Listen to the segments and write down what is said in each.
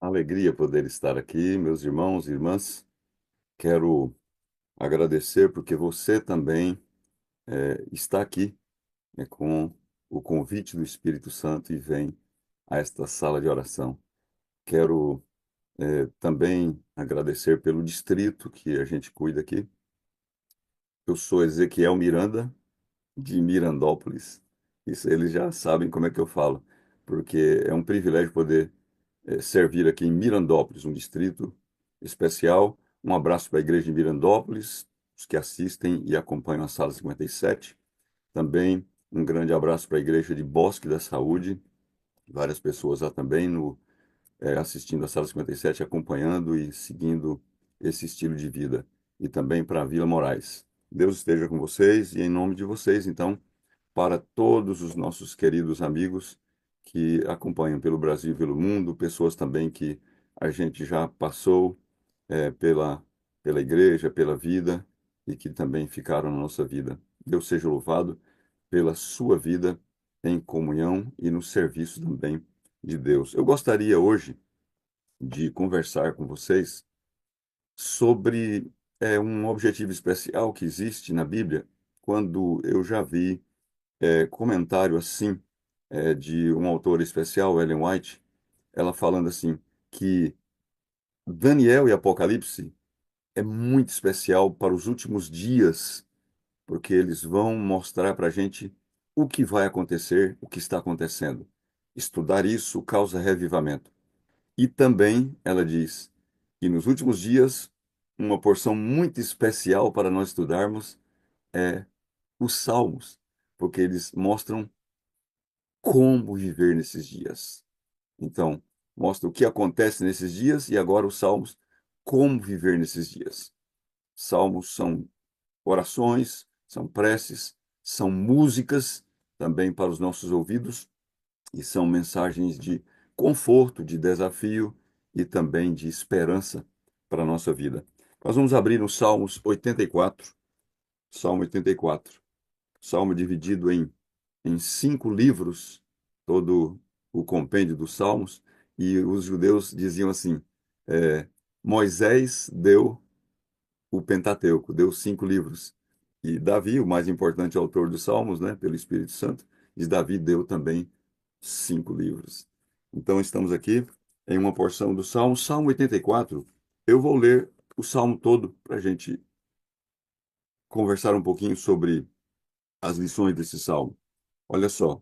Alegria poder estar aqui, meus irmãos e irmãs. Quero agradecer porque você também está aqui, com o convite do Espírito Santo e vem a esta sala de oração. Quero também agradecer pelo distrito que a gente cuida aqui. Eu sou Ezequiel Miranda, de Mirandópolis. Isso eles já sabem como é que eu falo, porque é um privilégio poder servir aqui em Mirandópolis, um distrito especial. Um abraço para a igreja de Mirandópolis, os que assistem e acompanham a Sala 57. Também um grande abraço para a igreja de Bosque da Saúde, várias pessoas lá também assistindo a Sala 57, acompanhando e seguindo esse estilo de vida. E também para a Vila Moraes. Deus esteja com vocês e em nome de vocês, então, para todos os nossos queridos amigos que acompanham pelo Brasil e pelo mundo, pessoas também que a gente já passou pela igreja, pela vida e que também ficaram na nossa vida. Deus seja louvado pela sua vida em comunhão e no serviço também de Deus. Eu gostaria hoje de conversar com vocês sobre um objetivo especial que existe na Bíblia, quando eu já vi comentário assim de um autor especial, Ellen White, ela falando assim que Daniel e Apocalipse é muito especial para os últimos dias, porque eles vão mostrar para a gente o que vai acontecer, o que está acontecendo. Estudar isso causa revivamento. E também, ela diz, que nos últimos dias, uma porção muito especial para nós estudarmos é os Salmos, porque eles mostram como viver nesses dias. Então, mostra o que acontece nesses dias e agora os Salmos, como viver nesses dias. Salmos são orações, são preces, são músicas também para os nossos ouvidos e são mensagens de conforto, de desafio e também de esperança para a nossa vida. Nós vamos abrir no Salmos 84, Salmo 84, Salmo dividido em 5 livros, todo o compêndio dos Salmos, e os judeus diziam assim: é, Moisés deu o Pentateuco, deu 5 livros. E Davi, o mais importante autor dos Salmos, né, pelo Espírito Santo, diz Davi deu também 5 livros. Então estamos aqui em uma porção do Salmo, Salmo 84. Eu vou ler o Salmo todo para a gente conversar um pouquinho sobre as lições desse Salmo. Olha só.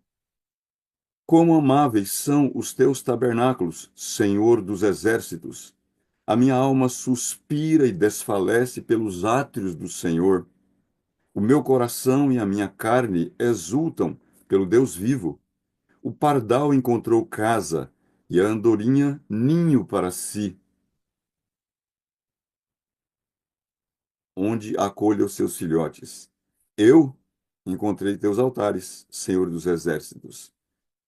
Quão amáveis são os teus tabernáculos, Senhor dos exércitos! A minha alma suspira e desfalece pelos átrios do Senhor. O meu coração e a minha carne exultam pelo Deus vivo. O pardal encontrou casa e a andorinha ninho para si, onde acolha os seus filhotes. Eu encontrei teus altares, Senhor dos exércitos.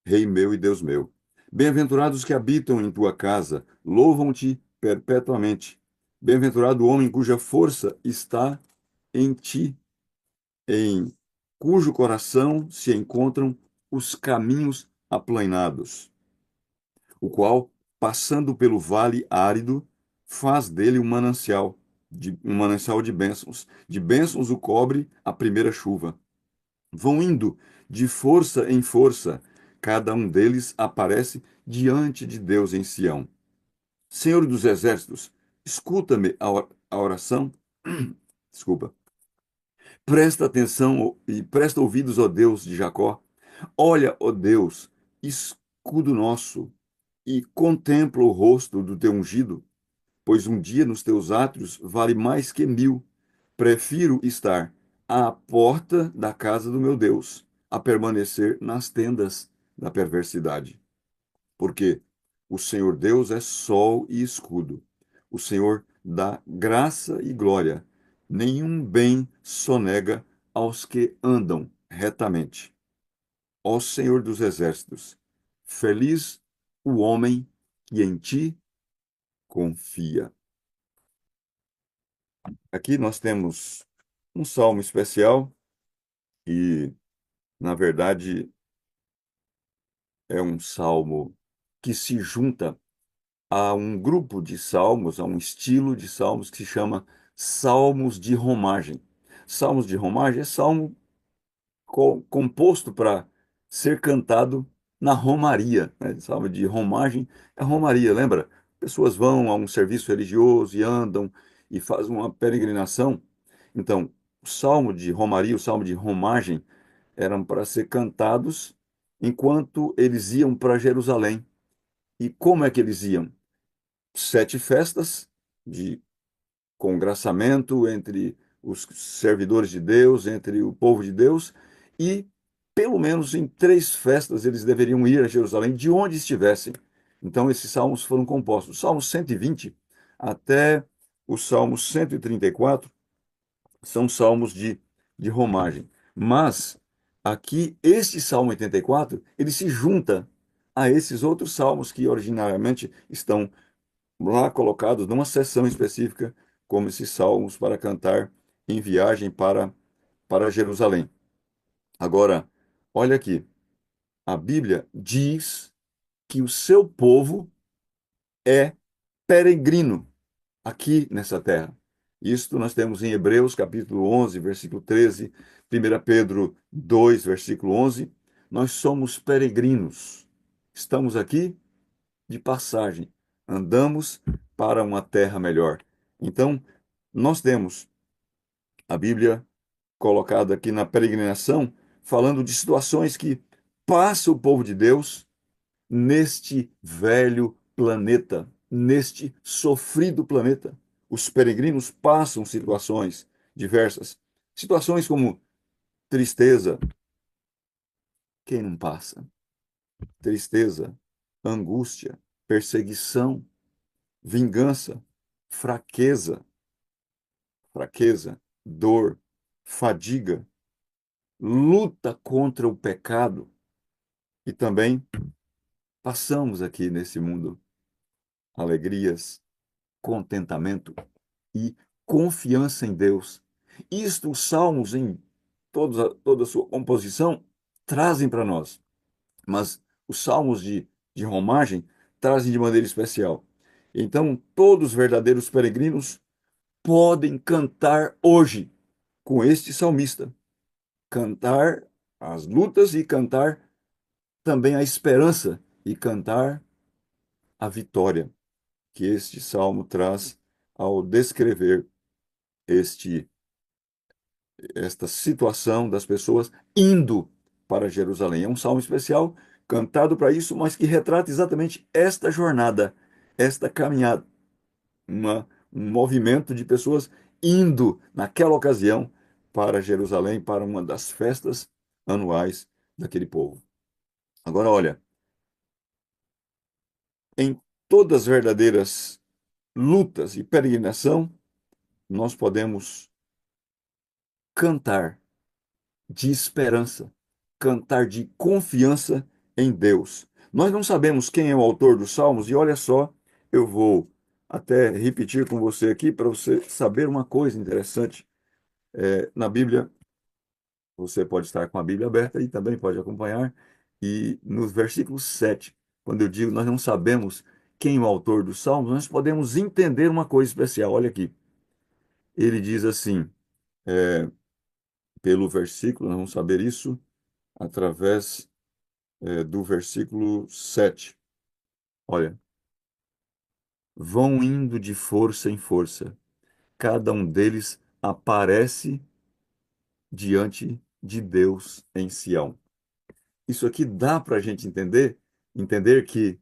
Rei meu e Deus meu. Bem-aventurados que habitam em tua casa, louvam-te perpetuamente. Bem-aventurado o homem cuja força está em ti, em cujo coração se encontram os caminhos aplainados, o qual, passando pelo vale árido, faz dele um manancial de bênçãos o cobre a primeira chuva. Vão indo de força em força, cada um deles aparece diante de Deus em Sião. Senhor dos exércitos, escuta-me a oração. Desculpa. Presta atenção e presta ouvidos, ó Deus de Jacó. Olha, ó Deus, escudo nosso, e contempla o rosto do teu ungido, pois um dia nos teus átrios vale mais que 1000. Prefiro estar à porta da casa do meu Deus, a permanecer nas tendas da perversidade. Porque o Senhor Deus é sol e escudo. O Senhor dá graça e glória. Nenhum bem sonega aos que andam retamente. Ó Senhor dos exércitos, feliz o homem que em ti confia. Aqui nós temos um salmo especial e, na verdade, é um salmo que se junta há um grupo de salmos, há um estilo de salmos que se chama salmos de romagem. Salmos de romagem é salmo composto para ser cantado na romaria, né? Salmo de romagem é romaria, lembra? Pessoas vão a um serviço religioso e andam e fazem uma peregrinação. Então, o salmo de romaria, o salmo de romagem eram para ser cantados enquanto eles iam para Jerusalém. E como é que eles iam? 7 festas de congraçamento entre os servidores de Deus, entre o povo de Deus, e pelo menos em 3 festas eles deveriam ir a Jerusalém, de onde estivessem. Então, esses salmos foram compostos. O Salmo 120 até o Salmo 134 são salmos de romagem. Mas, aqui, este Salmo 84, ele se junta a esses outros salmos que originariamente estão lá colocados numa seção específica, como esses salmos para cantar em viagem para Jerusalém. Agora, olha aqui, a Bíblia diz que o seu povo é peregrino aqui nessa terra. Isto nós temos em Hebreus capítulo 11, versículo 13, 1 Pedro 2, versículo 11. Nós somos peregrinos. Estamos aqui de passagem. Andamos para uma terra melhor. Então, nós temos a Bíblia colocada aqui na peregrinação, falando de situações que passa o povo de Deus neste velho planeta, neste sofrido planeta. Os peregrinos passam situações diversas. Situações como tristeza, quem não passa? Tristeza, angústia, perseguição, vingança, fraqueza, dor, fadiga, luta contra o pecado e também passamos aqui nesse mundo alegrias, contentamento e confiança em Deus. Isto os salmos em toda a sua composição trazem para nós, mas os salmos de romagem trazem de maneira especial. Então, todos os verdadeiros peregrinos podem cantar hoje com este salmista. Cantar as lutas e cantar também a esperança e cantar a vitória que este salmo traz ao descrever este esta situação das pessoas indo para Jerusalém. É um salmo especial cantado para isso, mas que retrata exatamente esta jornada, esta caminhada, um movimento de pessoas indo naquela ocasião para Jerusalém para uma das festas anuais daquele povo. Agora, olha, em todas as verdadeiras lutas e peregrinação, nós podemos cantar de esperança, cantar de confiança em Deus. Nós não sabemos quem é o autor dos Salmos, e olha só, eu vou até repetir com você aqui para você saber uma coisa interessante. Na Bíblia, você pode estar com a Bíblia aberta e também pode acompanhar, e no versículo 7, quando eu digo nós não sabemos quem é o autor dos Salmos, nós podemos entender uma coisa especial. Olha aqui, ele diz assim, pelo versículo, nós vamos saber isso através do versículo 7. Olha, vão indo de força em força, cada um deles aparece diante de Deus em Sião. Isso aqui dá para a gente entender que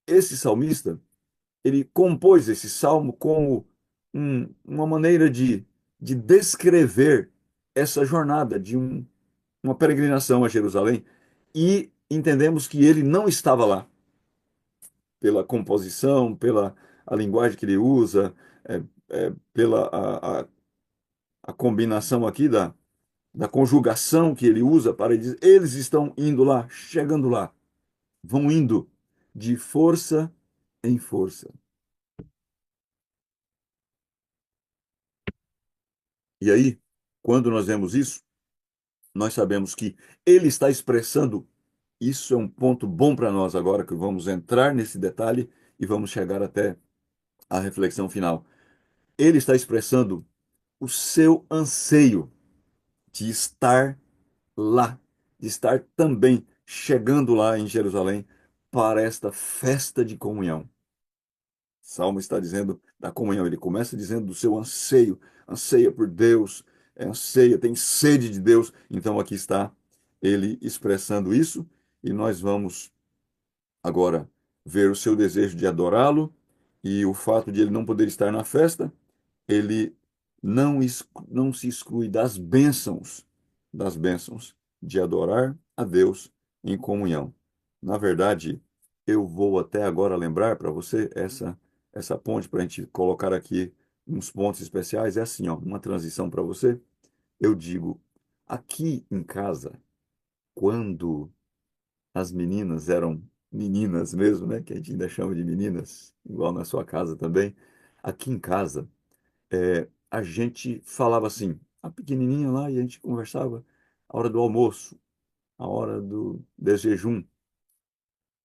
esse salmista, ele compôs esse salmo como uma maneira de descrever essa jornada de uma peregrinação a Jerusalém, e entendemos que ele não estava lá pela composição, pela a linguagem que ele usa, pela a combinação aqui da conjugação que ele usa para dizer, eles estão indo lá, chegando lá, vão indo de força em força. E aí, quando nós vemos isso, nós sabemos que ele está expressando, isso é um ponto bom para nós agora, que vamos entrar nesse detalhe, e vamos chegar até a reflexão final. Ele está expressando o seu anseio de estar lá, de estar também chegando lá em Jerusalém para esta festa de comunhão. Salmo está dizendo da comunhão, ele começa dizendo do seu anseio, anseia por Deus, anseia, tem sede de Deus. Então aqui está ele expressando isso, e nós vamos agora ver o seu desejo de adorá-lo e o fato de ele não poder estar na festa. Ele não se exclui das bênçãos de adorar a Deus em comunhão. Na verdade, eu vou até agora lembrar para você essa ponte para a gente colocar aqui uns pontos especiais. É assim, ó, uma transição para você. Eu digo, aqui em casa, quando as meninas eram meninas mesmo, né, que a gente ainda chama de meninas, igual na sua casa também, aqui em casa a gente falava assim, a pequenininha lá, e a gente conversava a hora do almoço, a hora do jejum.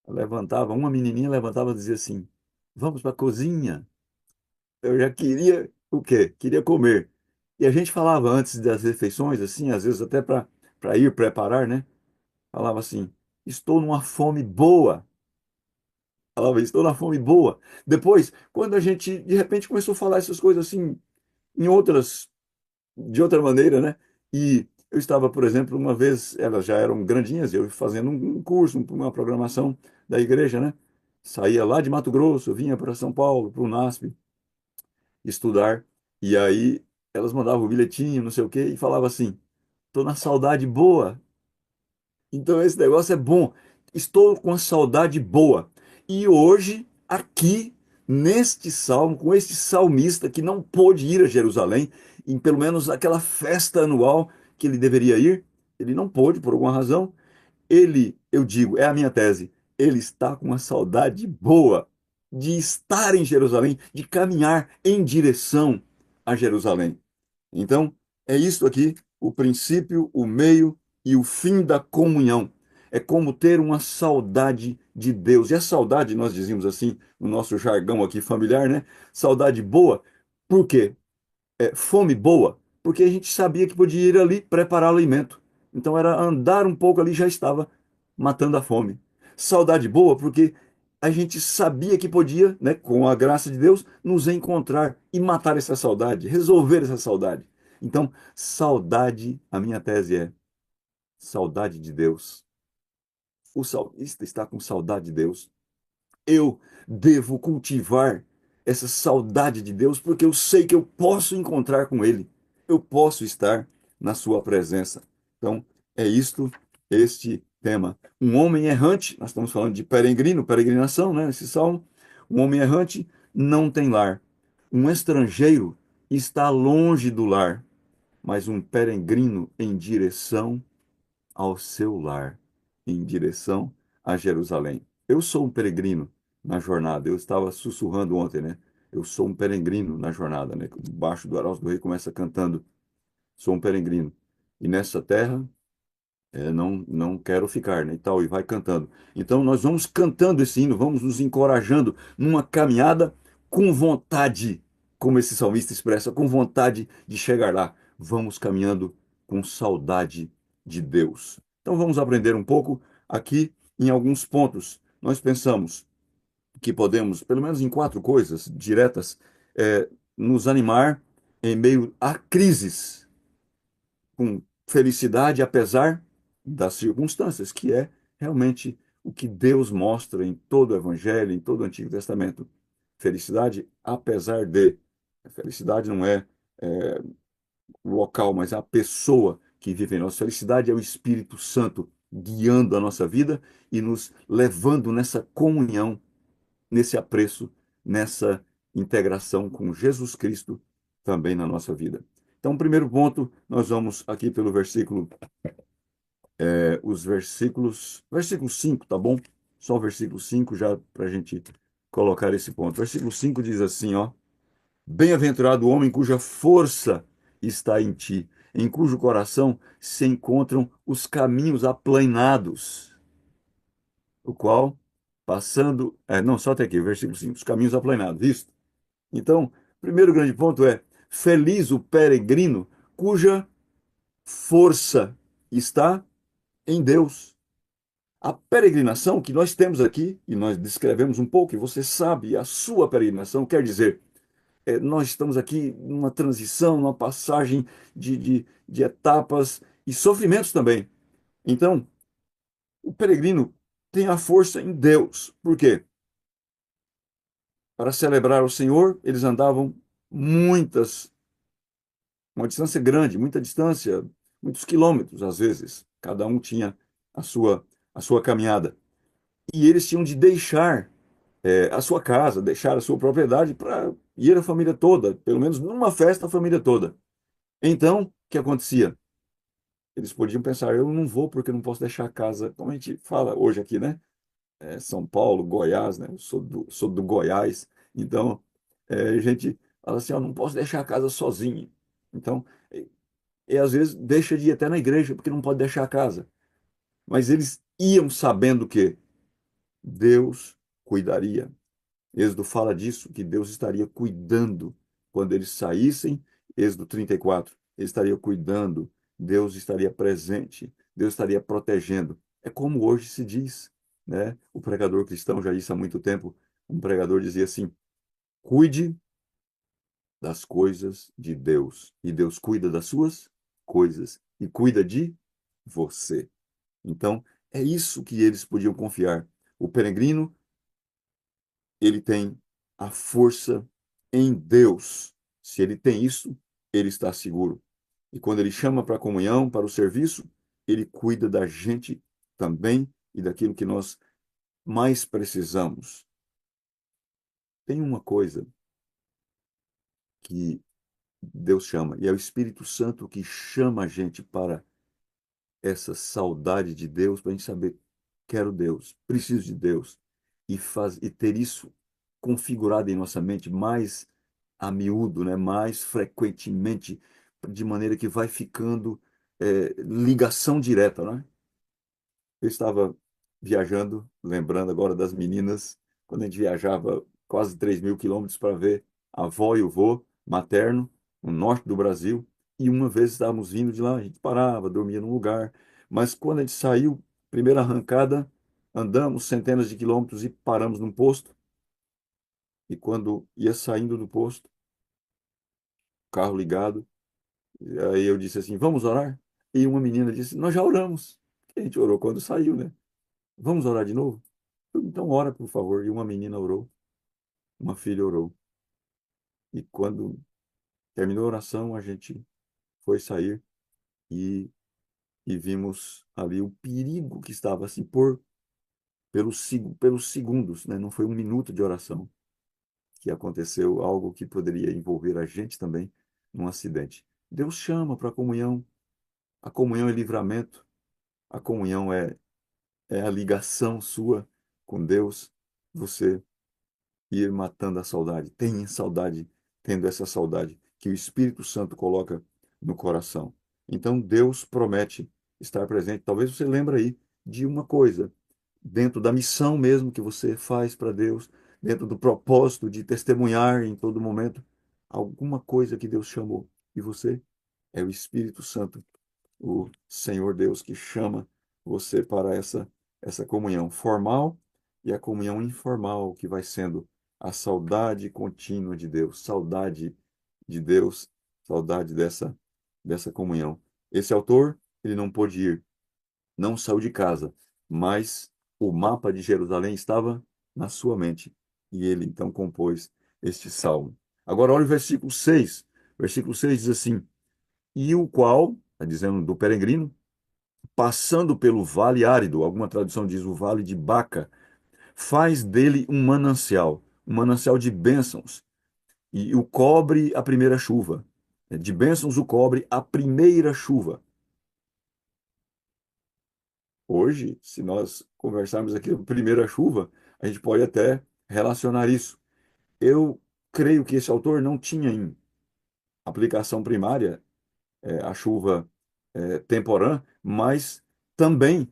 Levantava, uma menininha levantava e dizia assim: vamos para a cozinha. Eu já queria o quê? Queria comer. E a gente falava antes das refeições, assim, às vezes até para ir preparar, né? Falava assim: estou numa fome boa. Falava: estou na fome boa. Depois, quando a gente de repente começou a falar essas coisas assim em outras de outra maneira, né? E eu estava, por exemplo, uma vez, elas já eram grandinhas, eu fazendo um curso, uma programação da igreja, né? Saía lá de Mato Grosso, vinha para São Paulo, para o NASP, estudar, e aí elas mandavam o bilhetinho, não sei o quê, e falava assim: tô na saudade boa. Então esse negócio é bom. Estou com a saudade boa. E hoje, aqui, neste salmo, com este salmista que não pôde ir a Jerusalém, em pelo menos aquela festa anual que ele deveria ir, ele não pôde por alguma razão. Ele, eu digo, é a minha tese, ele está com uma saudade boa de estar em Jerusalém, de caminhar em direção a Jerusalém. Então, é isso aqui, o princípio, o meio e o fim da comunhão. É como ter uma saudade de Deus. E a saudade, nós dizíamos assim, no nosso jargão aqui familiar, né? Saudade boa. Por quê? Fome boa, porque a gente sabia que podia ir ali preparar o alimento. Então era andar um pouco ali, já estava matando a fome. Saudade boa, porque a gente sabia que podia, né, com a graça de Deus, nos encontrar e matar essa saudade, resolver essa saudade. Então, saudade, a minha tese é saudade de Deus. O salmista está com saudade de Deus. Eu devo cultivar essa saudade de Deus, porque eu sei que eu posso encontrar com Ele, eu posso estar na Sua presença. Então, é isto, este tema. Um homem errante, nós estamos falando de peregrino, peregrinação, né? Esse salmo. Um homem errante não tem lar. Um estrangeiro está longe do lar, mas um peregrino em direção ao seu lar, em direção a Jerusalém. Eu sou um peregrino na jornada. Eu estava sussurrando ontem, né? Eu sou um peregrino na jornada, né? Baixo do Arauto do Rei começa cantando: sou um peregrino. E nessa terra não quero ficar, né? E tal, e vai cantando. Então nós vamos cantando esse hino, vamos nos encorajando numa caminhada com vontade, como esse salmista expressa, com vontade de chegar lá. Vamos caminhando com saudade de Deus. Então vamos aprender um pouco aqui em alguns pontos. Nós pensamos que podemos, pelo menos em quatro coisas diretas, nos animar em meio a crises com felicidade apesar das circunstâncias, que é realmente o que Deus mostra em todo o Evangelho, em todo o Antigo Testamento. Felicidade apesar de. A felicidade não é o local, mas a pessoa que vive em nós. Felicidade é o Espírito Santo guiando a nossa vida e nos levando nessa comunhão, nesse apreço, nessa integração com Jesus Cristo também na nossa vida. Então, primeiro ponto, nós vamos aqui pelo versículo, versículo 5, tá bom? Só o versículo 5 já para a gente colocar esse ponto. Versículo 5 diz assim, ó: bem-aventurado o homem cuja força está em ti, em cujo coração se encontram os caminhos aplainados, o qual passando, não, só até aqui, versículo 5, os caminhos aplanados, visto? Então, primeiro grande ponto é: feliz o peregrino cuja força está em Deus. A peregrinação que nós temos aqui, e nós descrevemos um pouco, e você sabe, a sua peregrinação quer dizer, nós estamos aqui numa transição, numa passagem de etapas e sofrimentos também. Então, o peregrino tem a força em Deus. Por quê? Para celebrar o Senhor, eles andavam muitas, uma distância grande, muita distância, muitos quilômetros às vezes. Cada um tinha a sua caminhada. E eles tinham de deixar a sua casa, deixar a sua propriedade para ir a família toda, pelo menos numa festa a família toda. Então, o que acontecia? Eles podiam pensar, eu não vou porque eu não posso deixar a casa, como a gente fala hoje aqui, né? São Paulo, Goiás, né? Eu sou do Goiás, então a gente fala assim, ó, não posso deixar a casa sozinho. Então, e às vezes deixa de ir até na igreja porque não pode deixar a casa. Mas eles iam sabendo que Deus cuidaria. Êxodo fala disso, que Deus estaria cuidando quando eles saíssem. Êxodo 34, ele estaria cuidando, Deus estaria presente, Deus estaria protegendo. É como hoje se diz, né? O pregador cristão já disse há muito tempo, um pregador dizia assim: cuide das coisas de Deus, e Deus cuida das suas coisas e cuida de você. Então, é isso que eles podiam confiar. O peregrino, ele tem a força em Deus. Se ele tem isso, ele está seguro. E quando ele chama para a comunhão, para o serviço, ele cuida da gente também e daquilo que nós mais precisamos. Tem uma coisa que Deus chama, e é o Espírito Santo que chama a gente para essa saudade de Deus, para a gente saber, quero Deus, preciso de Deus, e ter isso configurado em nossa mente mais a miúdo, né? Mais frequentemente, de maneira que vai ficando ligação direta, né? Eu estava viajando, lembrando agora das meninas, quando a gente viajava quase 3.000 quilômetros para ver a avó e o vô materno, no norte do Brasil, e uma vez estávamos vindo de lá, a gente parava, dormia num lugar, mas quando a gente saiu, primeira arrancada, andamos centenas de quilômetros e paramos num posto, e quando ia saindo do posto, carro ligado, aí eu disse assim, vamos orar? E uma menina disse, nós já oramos. A gente orou quando saiu, né? Vamos orar de novo? Então ora, por favor. E uma menina orou, uma filha orou. E quando terminou a oração, a gente foi sair e, e vimos ali o perigo que estava assim pelos segundos, né? Não foi um minuto de oração que aconteceu algo que poderia envolver a gente também num acidente. Deus chama para a comunhão. A comunhão é livramento. A comunhão é a ligação sua com Deus. Você ir matando a saudade. Tenha saudade, tendo essa saudade que o Espírito Santo coloca no coração. Então Deus promete estar presente. Talvez você lembre aí de uma coisa, dentro da missão mesmo que você faz para Deus, dentro do propósito de testemunhar em todo momento, alguma coisa que Deus chamou. E você é o Espírito Santo, o Senhor Deus que chama você para essa comunhão formal e a comunhão informal, que vai sendo a saudade contínua de Deus, saudade de Deus, saudade dessa comunhão. Esse autor, ele não pôde ir, não saiu de casa, mas o mapa de Jerusalém estava na sua mente e ele então compôs este salmo. Agora olha o versículo 6. Versículo 6 diz assim: e o qual, está dizendo do peregrino, passando pelo vale árido, alguma tradução diz o vale de Baca, faz dele um manancial de bênçãos, e o cobre a primeira chuva. De bênçãos o cobre a primeira chuva. Hoje, se nós conversarmos aqui a primeira chuva, a gente pode até relacionar isso. Eu creio que esse autor não tinha em aplicação primária a chuva temporã, mas também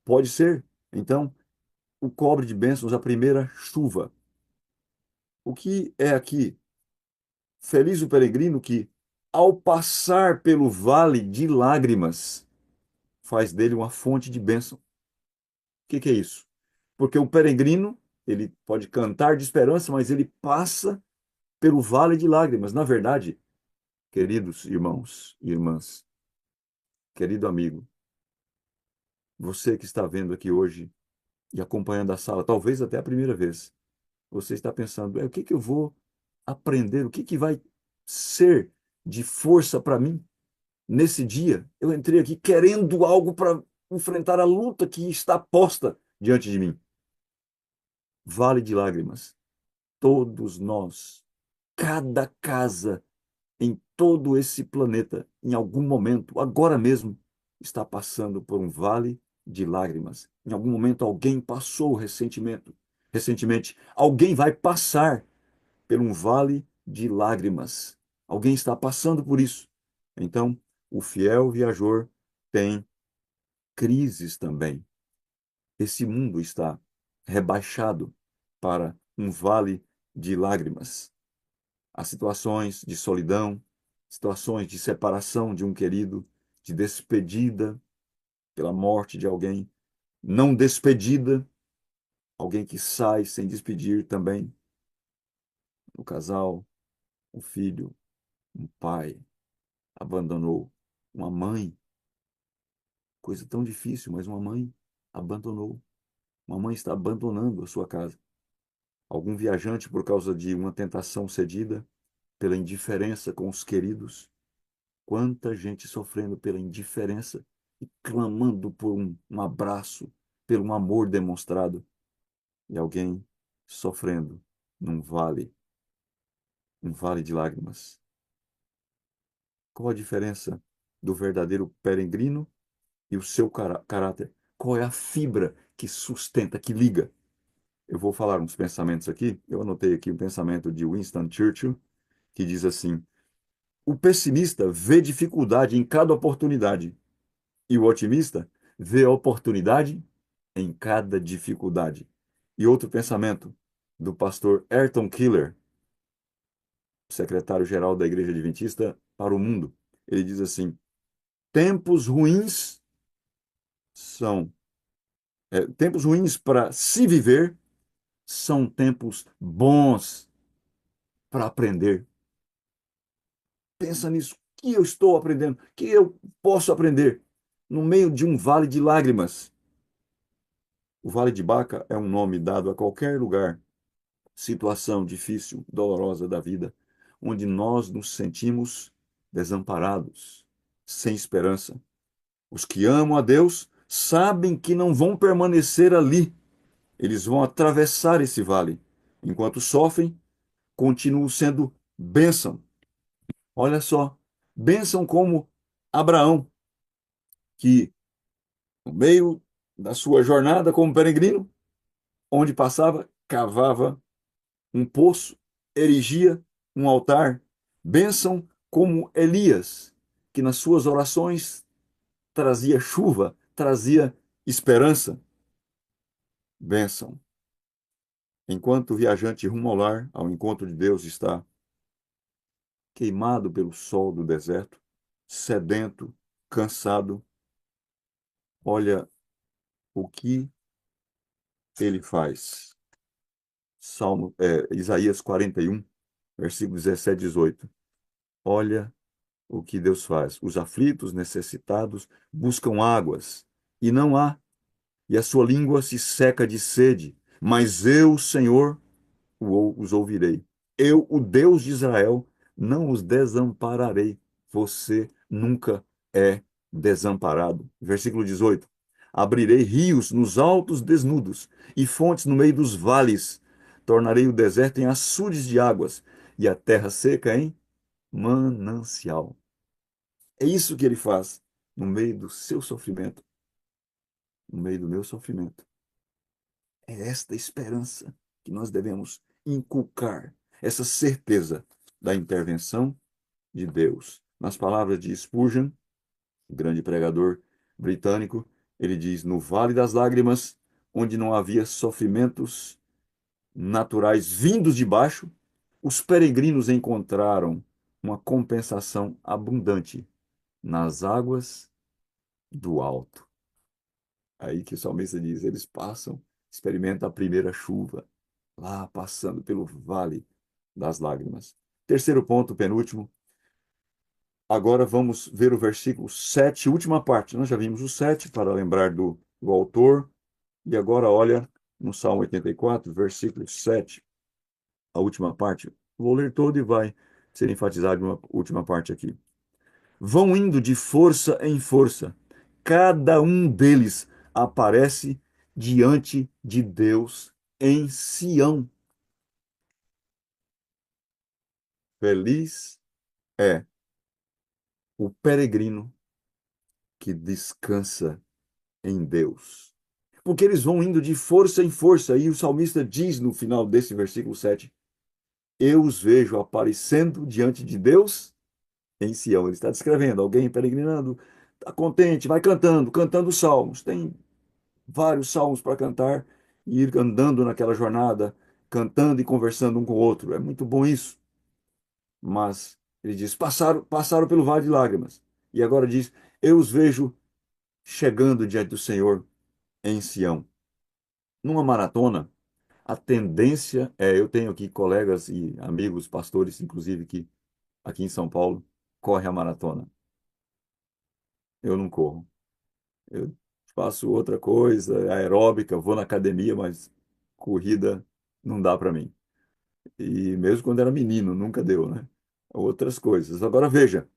pode ser. Então, o cobre de bênçãos a primeira chuva. O que é aqui? Feliz o peregrino que, ao passar pelo vale de lágrimas, faz dele uma fonte de bênção. O que é isso? Porque o peregrino, ele pode cantar de esperança, mas ele passa pelo vale de lágrimas. Na verdade, queridos irmãos e irmãs, querido amigo, você que está vendo aqui hoje e acompanhando a sala, talvez até a primeira vez, você está pensando, o que que eu vou aprender? O que que vai ser de força para mim nesse dia? Eu entrei aqui querendo algo para enfrentar a luta que está posta diante de mim. Vale de lágrimas. Todos nós, cada casa em todo esse planeta, em algum momento, agora mesmo, está passando por um vale de lágrimas. Em algum momento alguém passou recentemente, alguém vai passar por um vale de lágrimas. Alguém está passando por isso. Então, o fiel viajor tem crises também. Esse mundo está rebaixado para um vale de lágrimas. Há situações de solidão, situações de separação de um querido, de despedida pela morte de alguém, não despedida, alguém que sai sem despedir também. O casal, o filho, um pai abandonou, uma mãe, coisa tão difícil, mas uma mãe abandonou. Uma mãe está abandonando a sua casa. Algum viajante, por causa de uma tentação cedida, pela indiferença com os queridos. Quanta gente sofrendo pela indiferença e clamando por um abraço, pelo um amor demonstrado. E alguém sofrendo num vale, um vale de lágrimas. Qual a diferença do verdadeiro peregrino e o seu caráter? Qual é a fibra que sustenta, que liga? Eu vou falar uns pensamentos aqui. Eu anotei aqui um pensamento de Winston Churchill, que diz assim: o pessimista vê dificuldade em cada oportunidade, e o otimista vê oportunidade em cada dificuldade. E outro pensamento do pastor Ayrton Keeler, secretário-geral da Igreja Adventista para o mundo. Ele diz assim: tempos ruins são tempos ruins para se viver são tempos bons para aprender. Pensa nisso. O que eu estou aprendendo? O que eu posso aprender no meio de um vale de lágrimas? O Vale de Baca é um nome dado a qualquer lugar, situação difícil, dolorosa da vida, onde nós nos sentimos desamparados, sem esperança. Os que amam a Deus sabem que não vão permanecer ali. Eles vão atravessar esse vale. Enquanto sofrem, continuam sendo bênção. Olha só, bênção como Abraão, que no meio da sua jornada como peregrino, onde passava, cavava um poço, erigia um altar. Bênção como Elias, que nas suas orações trazia chuva, trazia esperança. Bênção. Enquanto o viajante rumo ao lar, ao encontro de Deus, está queimado pelo sol do deserto, sedento, cansado, olha o que ele faz. Isaías 41, versículos 17 e 18. Olha o que Deus faz. Os aflitos, necessitados, buscam águas, e não há, e a sua língua se seca de sede. Mas eu, Senhor, os ouvirei. Eu, o Deus de Israel, não os desampararei. Você nunca é desamparado. Versículo 18. Abrirei rios nos altos desnudos e fontes no meio dos vales. Tornarei o deserto em açudes de águas e a terra seca em manancial. É isso que ele faz no meio do seu sofrimento, no meio do meu sofrimento. É esta esperança que nós devemos inculcar, essa certeza da intervenção de Deus. Nas palavras de Spurgeon, grande pregador britânico, ele diz: no vale das lágrimas, onde não havia sofrimentos naturais vindos de baixo, os peregrinos encontraram uma compensação abundante nas águas do alto. Aí que o salmista diz, eles passam, experimentam a primeira chuva, lá passando pelo vale das lágrimas. Terceiro ponto, penúltimo. Agora vamos ver o versículo 7, última parte. Nós já vimos o 7 para lembrar do autor. E agora olha no Salmo 84, versículo 7, a última parte. Vou ler todo e vai ser enfatizado uma última parte aqui. Vão indo de força em força. Cada um deles aparece diante de Deus em Sião. Feliz é o peregrino que descansa em Deus. Porque eles vão indo de força em força. E o salmista diz no final desse versículo 7, eu os vejo aparecendo diante de Deus em Sião. Ele está descrevendo alguém peregrinando, está contente, vai cantando, cantando salmos. Tem vários salmos para cantar e ir andando naquela jornada, cantando e conversando um com o outro. É muito bom isso. Mas ele diz: passaram pelo vale de lágrimas. E agora diz: eu os vejo chegando diante do Senhor em Sião. Numa maratona, a tendência é, eu tenho aqui colegas e amigos, pastores, inclusive, que aqui em São Paulo, corre a maratona. Eu não corro. Eu faço outra coisa, aeróbica, vou na academia, mas corrida não dá para mim. E mesmo quando era menino, nunca deu, né? Outras coisas. Agora veja,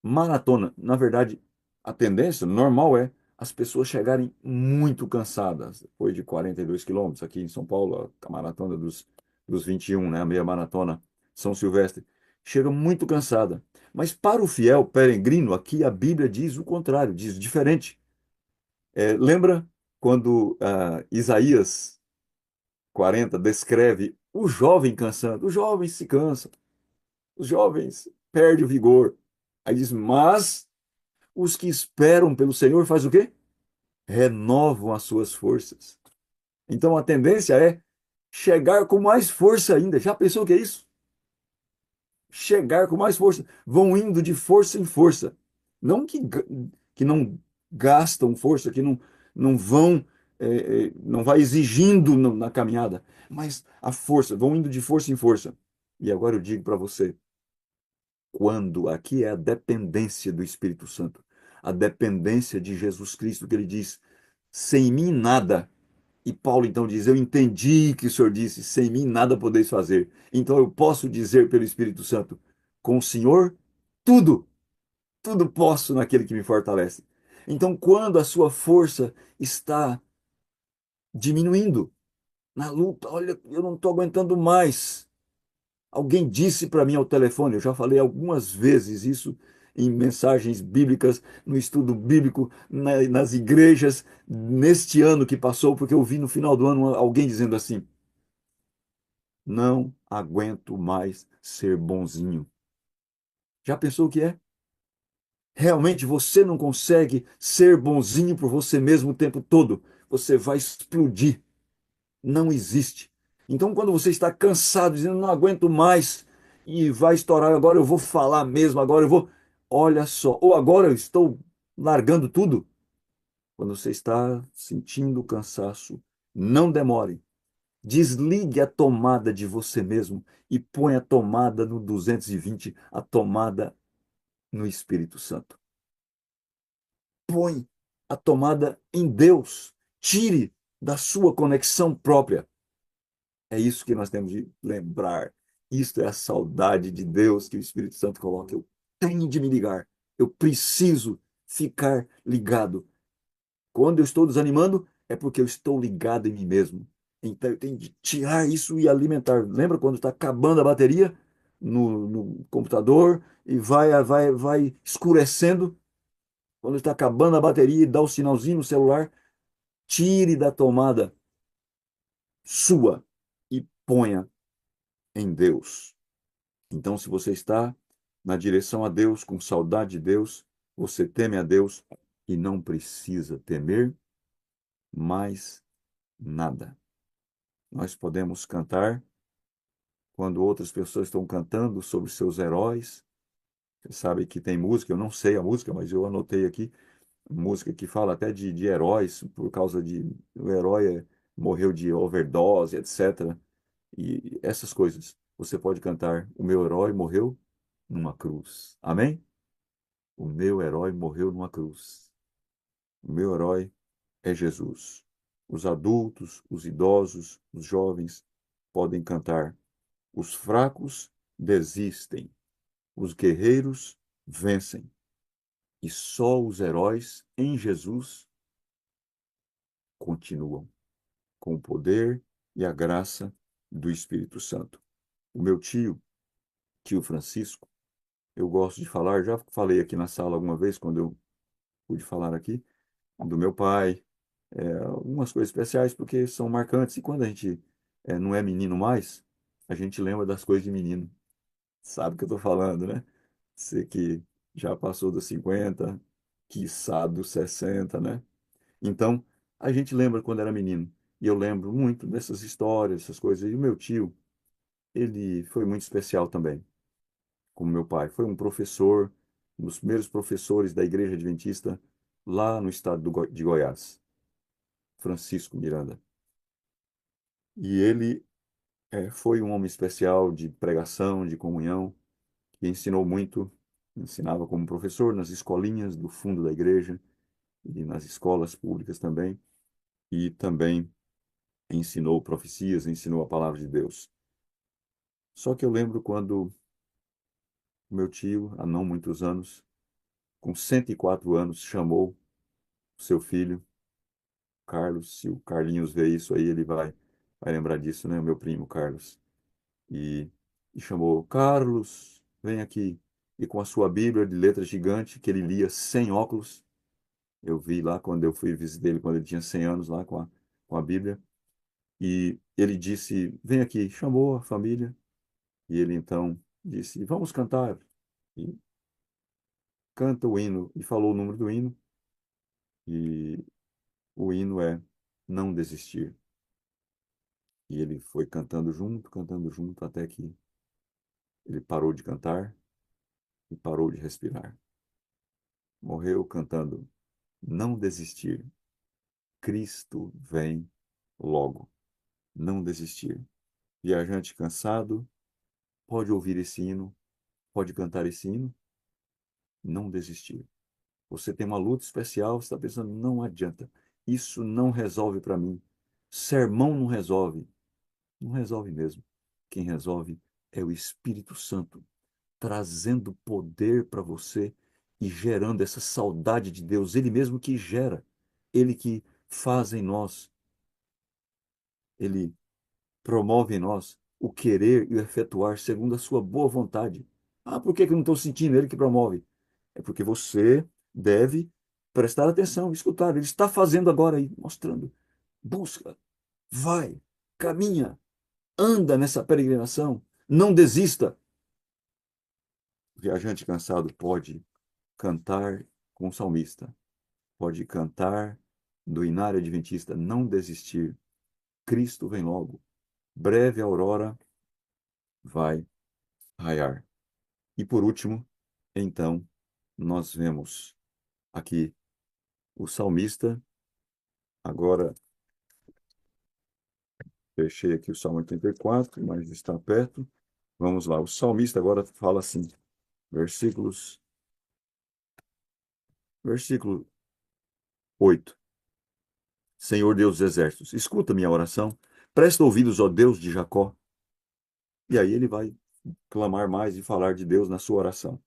maratona, na verdade, a tendência normal é as pessoas chegarem muito cansadas. Depois de 42 quilômetros aqui em São Paulo, a maratona dos 21, né? A meia maratona São Silvestre, chega muito cansada. Mas para o fiel peregrino, aqui a Bíblia diz o contrário, diz diferente. Lembra quando Isaías 40 descreve o jovem cansando? Os jovens se cansam, os jovens perdem o vigor. Aí diz, mas os que esperam pelo Senhor faz o quê? Renovam as suas forças. Então a tendência é chegar com mais força ainda. Já pensou o que é isso? Chegar com mais força. Vão indo de força em força. Não que não gastam força, que não vão, não vai exigindo na caminhada, mas a força, vão indo de força em força. E agora eu digo para você, quando aqui é a dependência do Espírito Santo, a dependência de Jesus Cristo, que ele diz, sem mim nada. E Paulo então diz, eu entendi que o Senhor disse, sem mim nada podeis fazer. Então eu posso dizer pelo Espírito Santo, com o Senhor, tudo, tudo posso naquele que me fortalece. Então, quando a sua força está diminuindo na luta, olha, eu não estou aguentando mais. Alguém disse para mim ao telefone, eu já falei algumas vezes isso em mensagens bíblicas, no estudo bíblico, nas igrejas, neste ano que passou, porque eu vi no final do ano alguém dizendo assim: não aguento mais ser bonzinho. Já pensou o que é? Realmente você não consegue ser bonzinho por você mesmo o tempo todo. Você vai explodir. Não existe. Então, quando você está cansado, dizendo não aguento mais e vai estourar, agora eu vou falar mesmo, agora eu vou. Olha só, ou agora eu estou largando tudo. Quando você está sentindo cansaço, não demore. Desligue a tomada de você mesmo e põe a tomada no 220, a tomada no Espírito Santo. Põe a tomada em Deus. Tire da sua conexão própria. É isso que nós temos de lembrar. Isto é a saudade de Deus que o Espírito Santo coloca. Eu tenho de me ligar. Eu preciso ficar ligado. Quando eu estou desanimando, é porque eu estou ligado em mim mesmo. Então eu tenho de tirar isso e alimentar. Lembra quando está acabando a bateria no computador e vai escurecendo? Quando está acabando a bateria e dá o sinalzinho no celular, tire da tomada sua e ponha em Deus. Então, se você está na direção a Deus, com saudade de Deus, você teme a Deus e não precisa temer mais Nada. Nós podemos cantar quando outras pessoas estão cantando sobre seus heróis. Você sabe que tem música, eu não sei a música, mas eu anotei aqui, música que fala até de heróis, por causa de o herói morreu de overdose, etc. E essas coisas. Você pode cantar: O meu herói morreu numa cruz. Amém? O meu herói morreu numa cruz. O meu herói é Jesus. Os adultos, os idosos, os jovens podem cantar: Os fracos desistem, os guerreiros vencem, e só os heróis em Jesus continuam com o poder e a graça do Espírito Santo. O meu tio Francisco, eu gosto de falar, já falei aqui na sala alguma vez, quando eu pude falar aqui, do meu pai, algumas coisas especiais, porque são marcantes, e quando a gente não é menino mais, a gente lembra das coisas de menino. Sabe o que eu estou falando, né? Você que já passou dos 50, quiçá dos 60, né? Então, a gente lembra quando era menino. E eu lembro muito dessas histórias, essas coisas. E o meu tio, ele foi muito especial também, como meu pai. Foi um professor, um dos primeiros professores da Igreja Adventista lá no estado de Goiás, Francisco Miranda. E ele foi um homem especial de pregação, de comunhão, que ensinou muito, ensinava como professor nas escolinhas do fundo da igreja e nas escolas públicas também, e também ensinou profecias, ensinou a palavra de Deus. Só que eu lembro quando o meu tio, há não muitos anos, com 104 anos, chamou o seu filho, Carlos. Se o Carlinhos vê isso aí, ele vai lembrar disso, né? O meu primo Carlos. E, e chamou: Carlos, vem aqui. E com a sua Bíblia de letra gigante, que ele lia sem óculos, eu vi lá quando eu fui visitar ele, quando ele tinha 100 anos, lá com a Bíblia. E ele disse: Vem aqui. Chamou a família. E ele então disse: Vamos cantar. E canta o hino. E falou o número do hino. E o hino é Não Desistir. E ele foi cantando junto, até que ele parou de cantar e parou de respirar. Morreu cantando Não Desistir. Cristo vem logo. Não desistir. Viajante cansado, pode ouvir esse hino, pode cantar esse hino, não desistir. Você tem uma luta especial, você está pensando: não adianta. Isso não resolve para mim. Sermão não resolve. Não resolve mesmo. Quem resolve é o Espírito Santo, trazendo poder para você e gerando essa saudade de Deus. Ele mesmo que gera, ele que faz em nós, ele promove em nós o querer e o efetuar segundo a sua boa vontade. Ah, por que que eu não estou sentindo? Ele que promove. É porque você deve prestar atenção, escutar. Ele está fazendo agora aí, mostrando. Busca, vai, caminha, anda nessa peregrinação. Não desista. O viajante cansado pode cantar com o salmista, pode cantar do Inário Adventista: não desistir. Cristo vem logo. Breve a aurora vai raiar. E por último, então, nós vemos aqui o salmista. Agora, fechei aqui o Salmo 84, mas está perto. Vamos lá. O salmista agora fala assim, versículo 8. Senhor Deus dos exércitos, escuta minha oração. Presta ouvidos, ó Deus de Jacó. E aí ele vai clamar mais e falar de Deus na sua oração.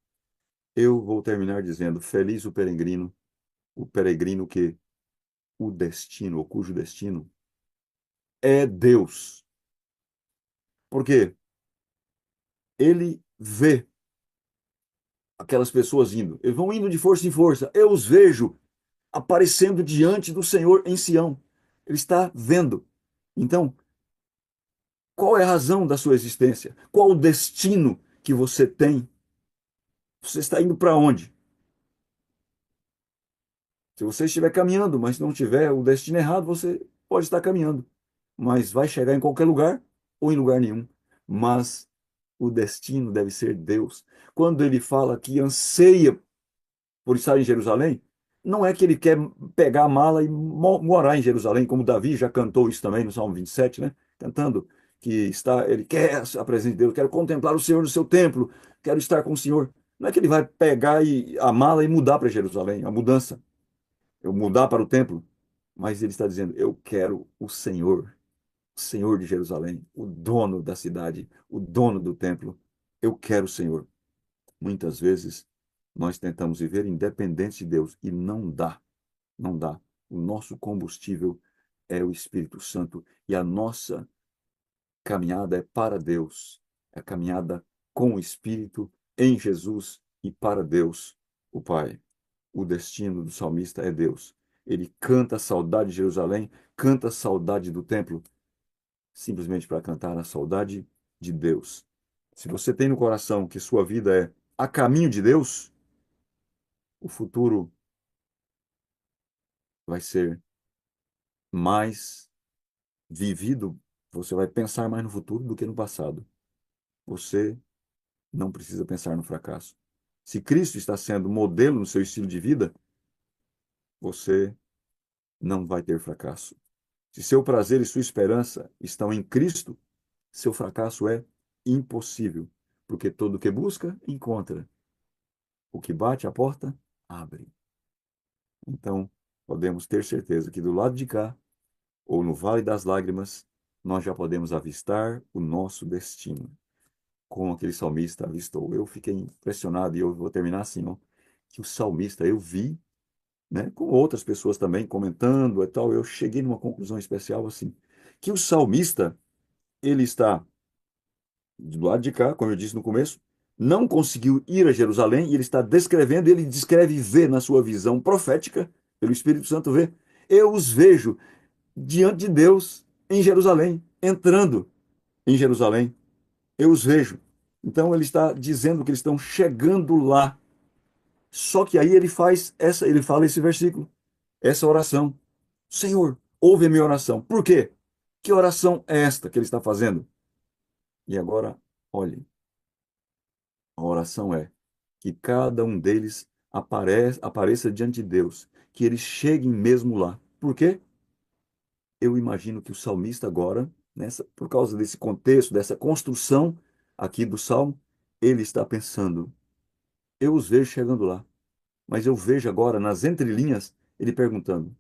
Eu vou terminar dizendo: feliz o peregrino que o destino, ou cujo destino é Deus. Porque ele vê aquelas pessoas indo. Eles vão indo de força em força. Eu os vejo aparecendo diante do Senhor em Sião. Ele está vendo. Então, qual é a razão da sua existência? Qual o destino que você tem? Você está indo para onde? Se você estiver caminhando, mas não tiver o destino errado, você pode estar caminhando, mas vai chegar em qualquer lugar ou em lugar nenhum. Mas o destino deve ser Deus. Quando ele fala que anseia por estar em Jerusalém, não é que ele quer pegar a mala e morar em Jerusalém, como Davi já cantou isso também no Salmo 27, né? Cantando que ele quer a presença de Deus, quero contemplar o Senhor no seu templo, quero estar com o Senhor. Não é que ele vai pegar a mala e mudar para Jerusalém, a mudança, eu mudar para o templo, mas ele está dizendo, eu quero o Senhor de Jerusalém, o dono da cidade, o dono do templo. Eu quero o Senhor. Muitas vezes nós tentamos viver independentes de Deus e não dá, não dá. O nosso combustível é o Espírito Santo e a nossa caminhada é para Deus. É a caminhada com o Espírito em Jesus e para Deus, o Pai. O destino do salmista é Deus. Ele canta a saudade de Jerusalém, canta a saudade do templo, simplesmente para cantar a saudade de Deus. Se você tem no coração que sua vida é a caminho de Deus, o futuro vai ser mais vivido, você vai pensar mais no futuro do que no passado. Você não precisa pensar no fracasso. Se Cristo está sendo modelo no seu estilo de vida, você não vai ter fracasso. Se seu prazer e sua esperança estão em Cristo, seu fracasso é impossível, porque todo o que busca, encontra. O que bate a porta, abre. Então, podemos ter certeza que do lado de cá, ou no Vale das Lágrimas, nós já podemos avistar o nosso destino, como aquele salmista avistou. Eu fiquei impressionado, e eu vou terminar assim, ó, que o salmista, eu vi, né, com outras pessoas também comentando e tal, eu cheguei numa conclusão especial assim, que o salmista, ele está do lado de cá, como eu disse no começo, não conseguiu ir a Jerusalém, e ele está descrevendo, ele descreve e vê na sua visão profética, pelo Espírito Santo vê, eu os vejo diante de Deus em Jerusalém, entrando em Jerusalém. Eu os vejo. Então ele está dizendo que eles estão chegando lá. Só que aí ele fala esse versículo, essa oração. Senhor, ouve a minha oração. Por quê? Que oração é esta que ele está fazendo? E agora, olhe, a oração é que cada um deles apareça diante de Deus, que eles cheguem mesmo lá. Por quê? Eu imagino que o salmista agora, por causa desse contexto, dessa construção aqui do salmo, ele está pensando, eu os vejo chegando lá, mas eu vejo agora nas entrelinhas ele perguntando,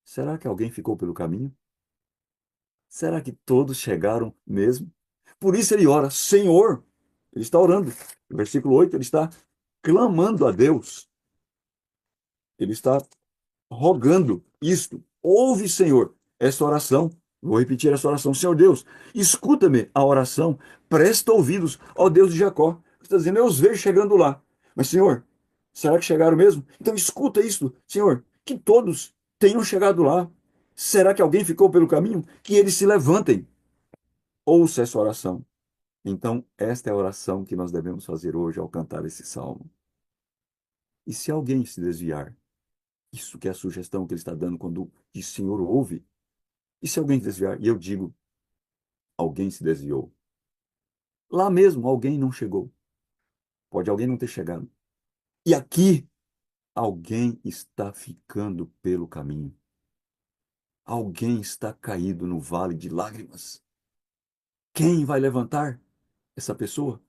será que alguém ficou pelo caminho? Será que todos chegaram mesmo? Por isso ele ora, Senhor, ele está orando. No versículo 8 ele está clamando a Deus, ele está rogando isto. Ouve, Senhor, essa oração. Vou repetir essa oração. Senhor Deus, escuta-me a oração, presta ouvidos ao Deus de Jacó. Você está dizendo, eu os vejo chegando lá. Mas, Senhor, será que chegaram mesmo? Então escuta isto, Senhor, que todos tenham chegado lá. Será que alguém ficou pelo caminho? Que eles se levantem. Ouça essa oração. Então, esta é a oração que nós devemos fazer hoje ao cantar esse salmo. E se alguém se desviar, isso que é a sugestão que ele está dando quando diz Senhor ouve. E se alguém se desviar? E eu digo, alguém se desviou. Lá mesmo, alguém não chegou. Pode alguém não ter chegado. E aqui, alguém está ficando pelo caminho. Alguém está caído no vale de lágrimas. Quem vai levantar essa pessoa?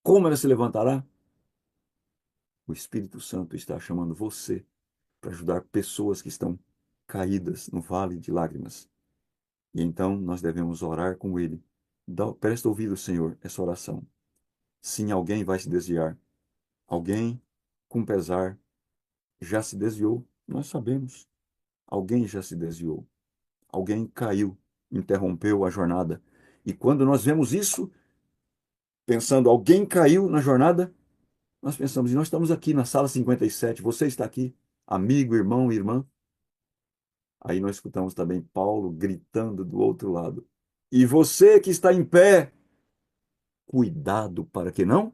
Como ela se levantará? O Espírito Santo está chamando você para ajudar pessoas que estão caídas no vale de lágrimas. E então nós devemos orar com ele. Presta ouvido, Senhor, essa oração. Sim, alguém vai se desviar. Alguém, com pesar, já se desviou. Nós sabemos. Alguém já se desviou. Alguém caiu, interrompeu a jornada. E quando nós vemos isso, pensando, alguém caiu na jornada, nós pensamos, e nós estamos aqui na sala 57, você está aqui, amigo, irmão, irmã. Aí nós escutamos também Paulo gritando do outro lado. E você que está em pé, cuidado para que não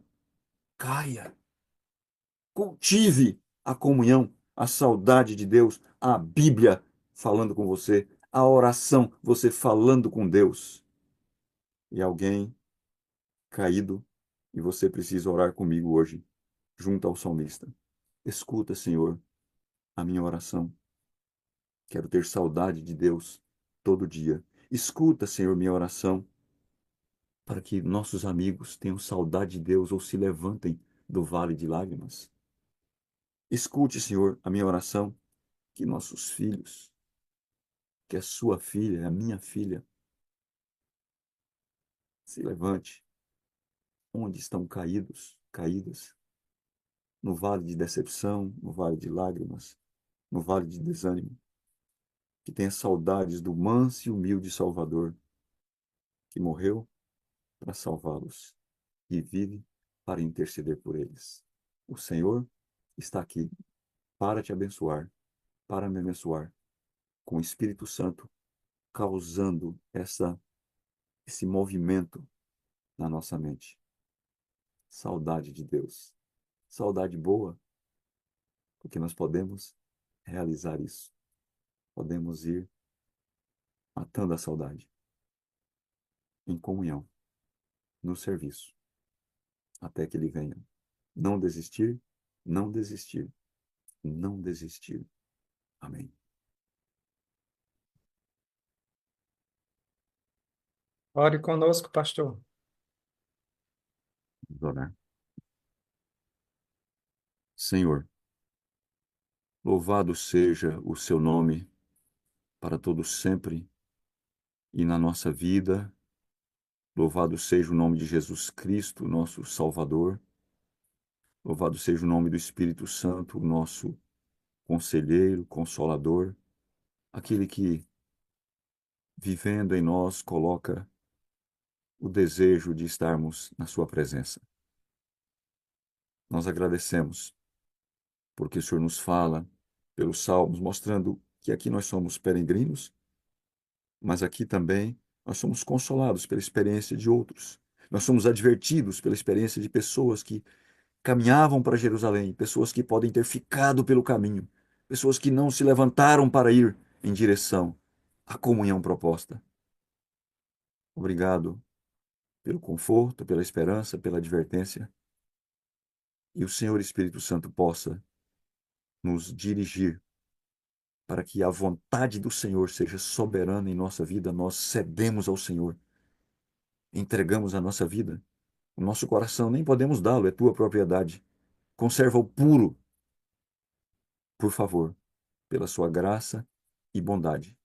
caia. Cultive a comunhão, a saudade de Deus, a Bíblia falando com você, A oração, você falando com Deus e alguém caído e você precisa orar comigo hoje, junto ao salmista. Escuta, Senhor, a minha oração. Quero ter saudade de Deus todo dia. Escuta, Senhor, minha oração, para que nossos amigos tenham saudade de Deus ou se levantem do vale de lágrimas. Escute, Senhor, a minha oração, que nossos filhos, que a sua filha, a minha filha, se levante onde estão caídos, caídas, no vale de decepção, no vale de lágrimas, no vale de desânimo, que tenha saudades do manso e humilde Salvador, que morreu para salvá-los e vive para interceder por eles. O Senhor está aqui para te abençoar, para me abençoar, com o Espírito Santo causando esse movimento na nossa mente. Saudade de Deus. Saudade boa, porque nós podemos realizar isso. Podemos ir matando a saudade em comunhão, no serviço, até que Ele venha. Não desistir, não desistir, não desistir. Amém. Ore conosco, pastor. Vamos orar. Senhor, louvado seja o seu nome para todo sempre e na nossa vida. Louvado seja o nome de Jesus Cristo, nosso Salvador. Louvado seja o nome do Espírito Santo, nosso conselheiro, consolador, aquele que, vivendo em nós, coloca o desejo de estarmos na sua presença. Nós agradecemos porque o Senhor nos fala pelos salmos, mostrando que aqui nós somos peregrinos, mas aqui também nós somos consolados pela experiência de outros. Nós somos advertidos pela experiência de pessoas que caminhavam para Jerusalém, pessoas que podem ter ficado pelo caminho, pessoas que não se levantaram para ir em direção à comunhão proposta. Obrigado pelo conforto, pela esperança, pela advertência. E o Senhor Espírito Santo possa nos dirigir para que a vontade do Senhor seja soberana em nossa vida. Nós cedemos ao Senhor, entregamos a nossa vida, o nosso coração, nem podemos dá-lo, é tua propriedade. Conserva-o puro, por favor, pela sua graça e bondade.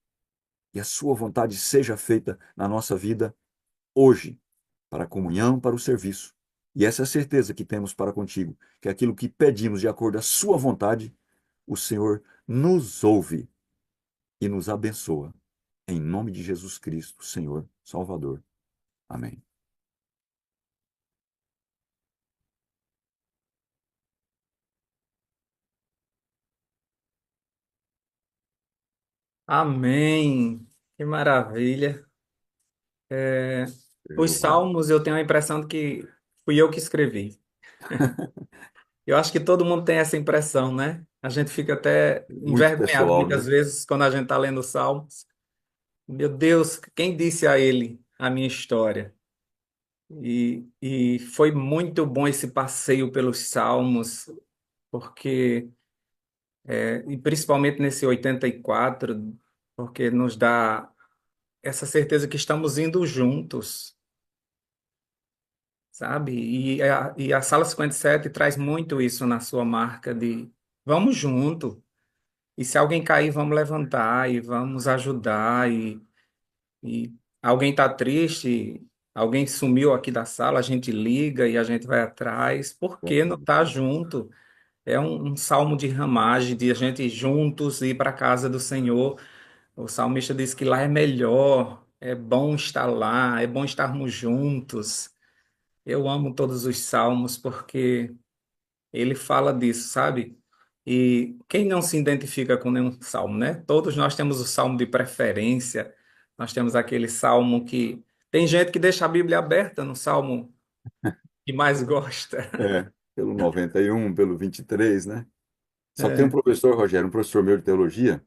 E a sua vontade seja feita na nossa vida hoje, para a comunhão, para o serviço. E essa é a certeza que temos para contigo, que aquilo que pedimos de acordo à sua vontade, o Senhor nos ouve e nos abençoa. Em nome de Jesus Cristo, Senhor, Salvador. Amém. Amém. Que maravilha. É, Seja os louvado. salmos, eu tenho a impressão de que fui eu que escrevi. Eu acho que todo mundo tem essa impressão, né? A gente fica até Muito envergonhado pessoal, muitas né? vezes quando a gente está lendo os salmos. Meu Deus, quem disse a ele a minha história? E foi muito bom esse passeio pelos salmos, porque, e principalmente nesse 84, porque nos dá essa certeza que estamos indo juntos, sabe? E a Sala 57 traz muito isso na sua marca de vamos junto. E se alguém cair, vamos levantar e vamos ajudar. E alguém está triste, alguém sumiu aqui da sala, a gente liga e a gente vai atrás. Por que não estar junto? É um salmo de ramagem, de a gente juntos ir para a casa do Senhor. O salmista diz que lá é melhor, é bom estar lá, é bom estarmos juntos. Eu amo todos os salmos porque ele fala disso, sabe? E quem não se identifica com nenhum salmo, né? Todos nós temos o salmo de preferência, nós temos aquele salmo que. Tem gente que deixa a Bíblia aberta no salmo que mais gosta. Pelo 91, pelo 23, né? Só que tem um É, professor, Rogério, um professor meu de teologia,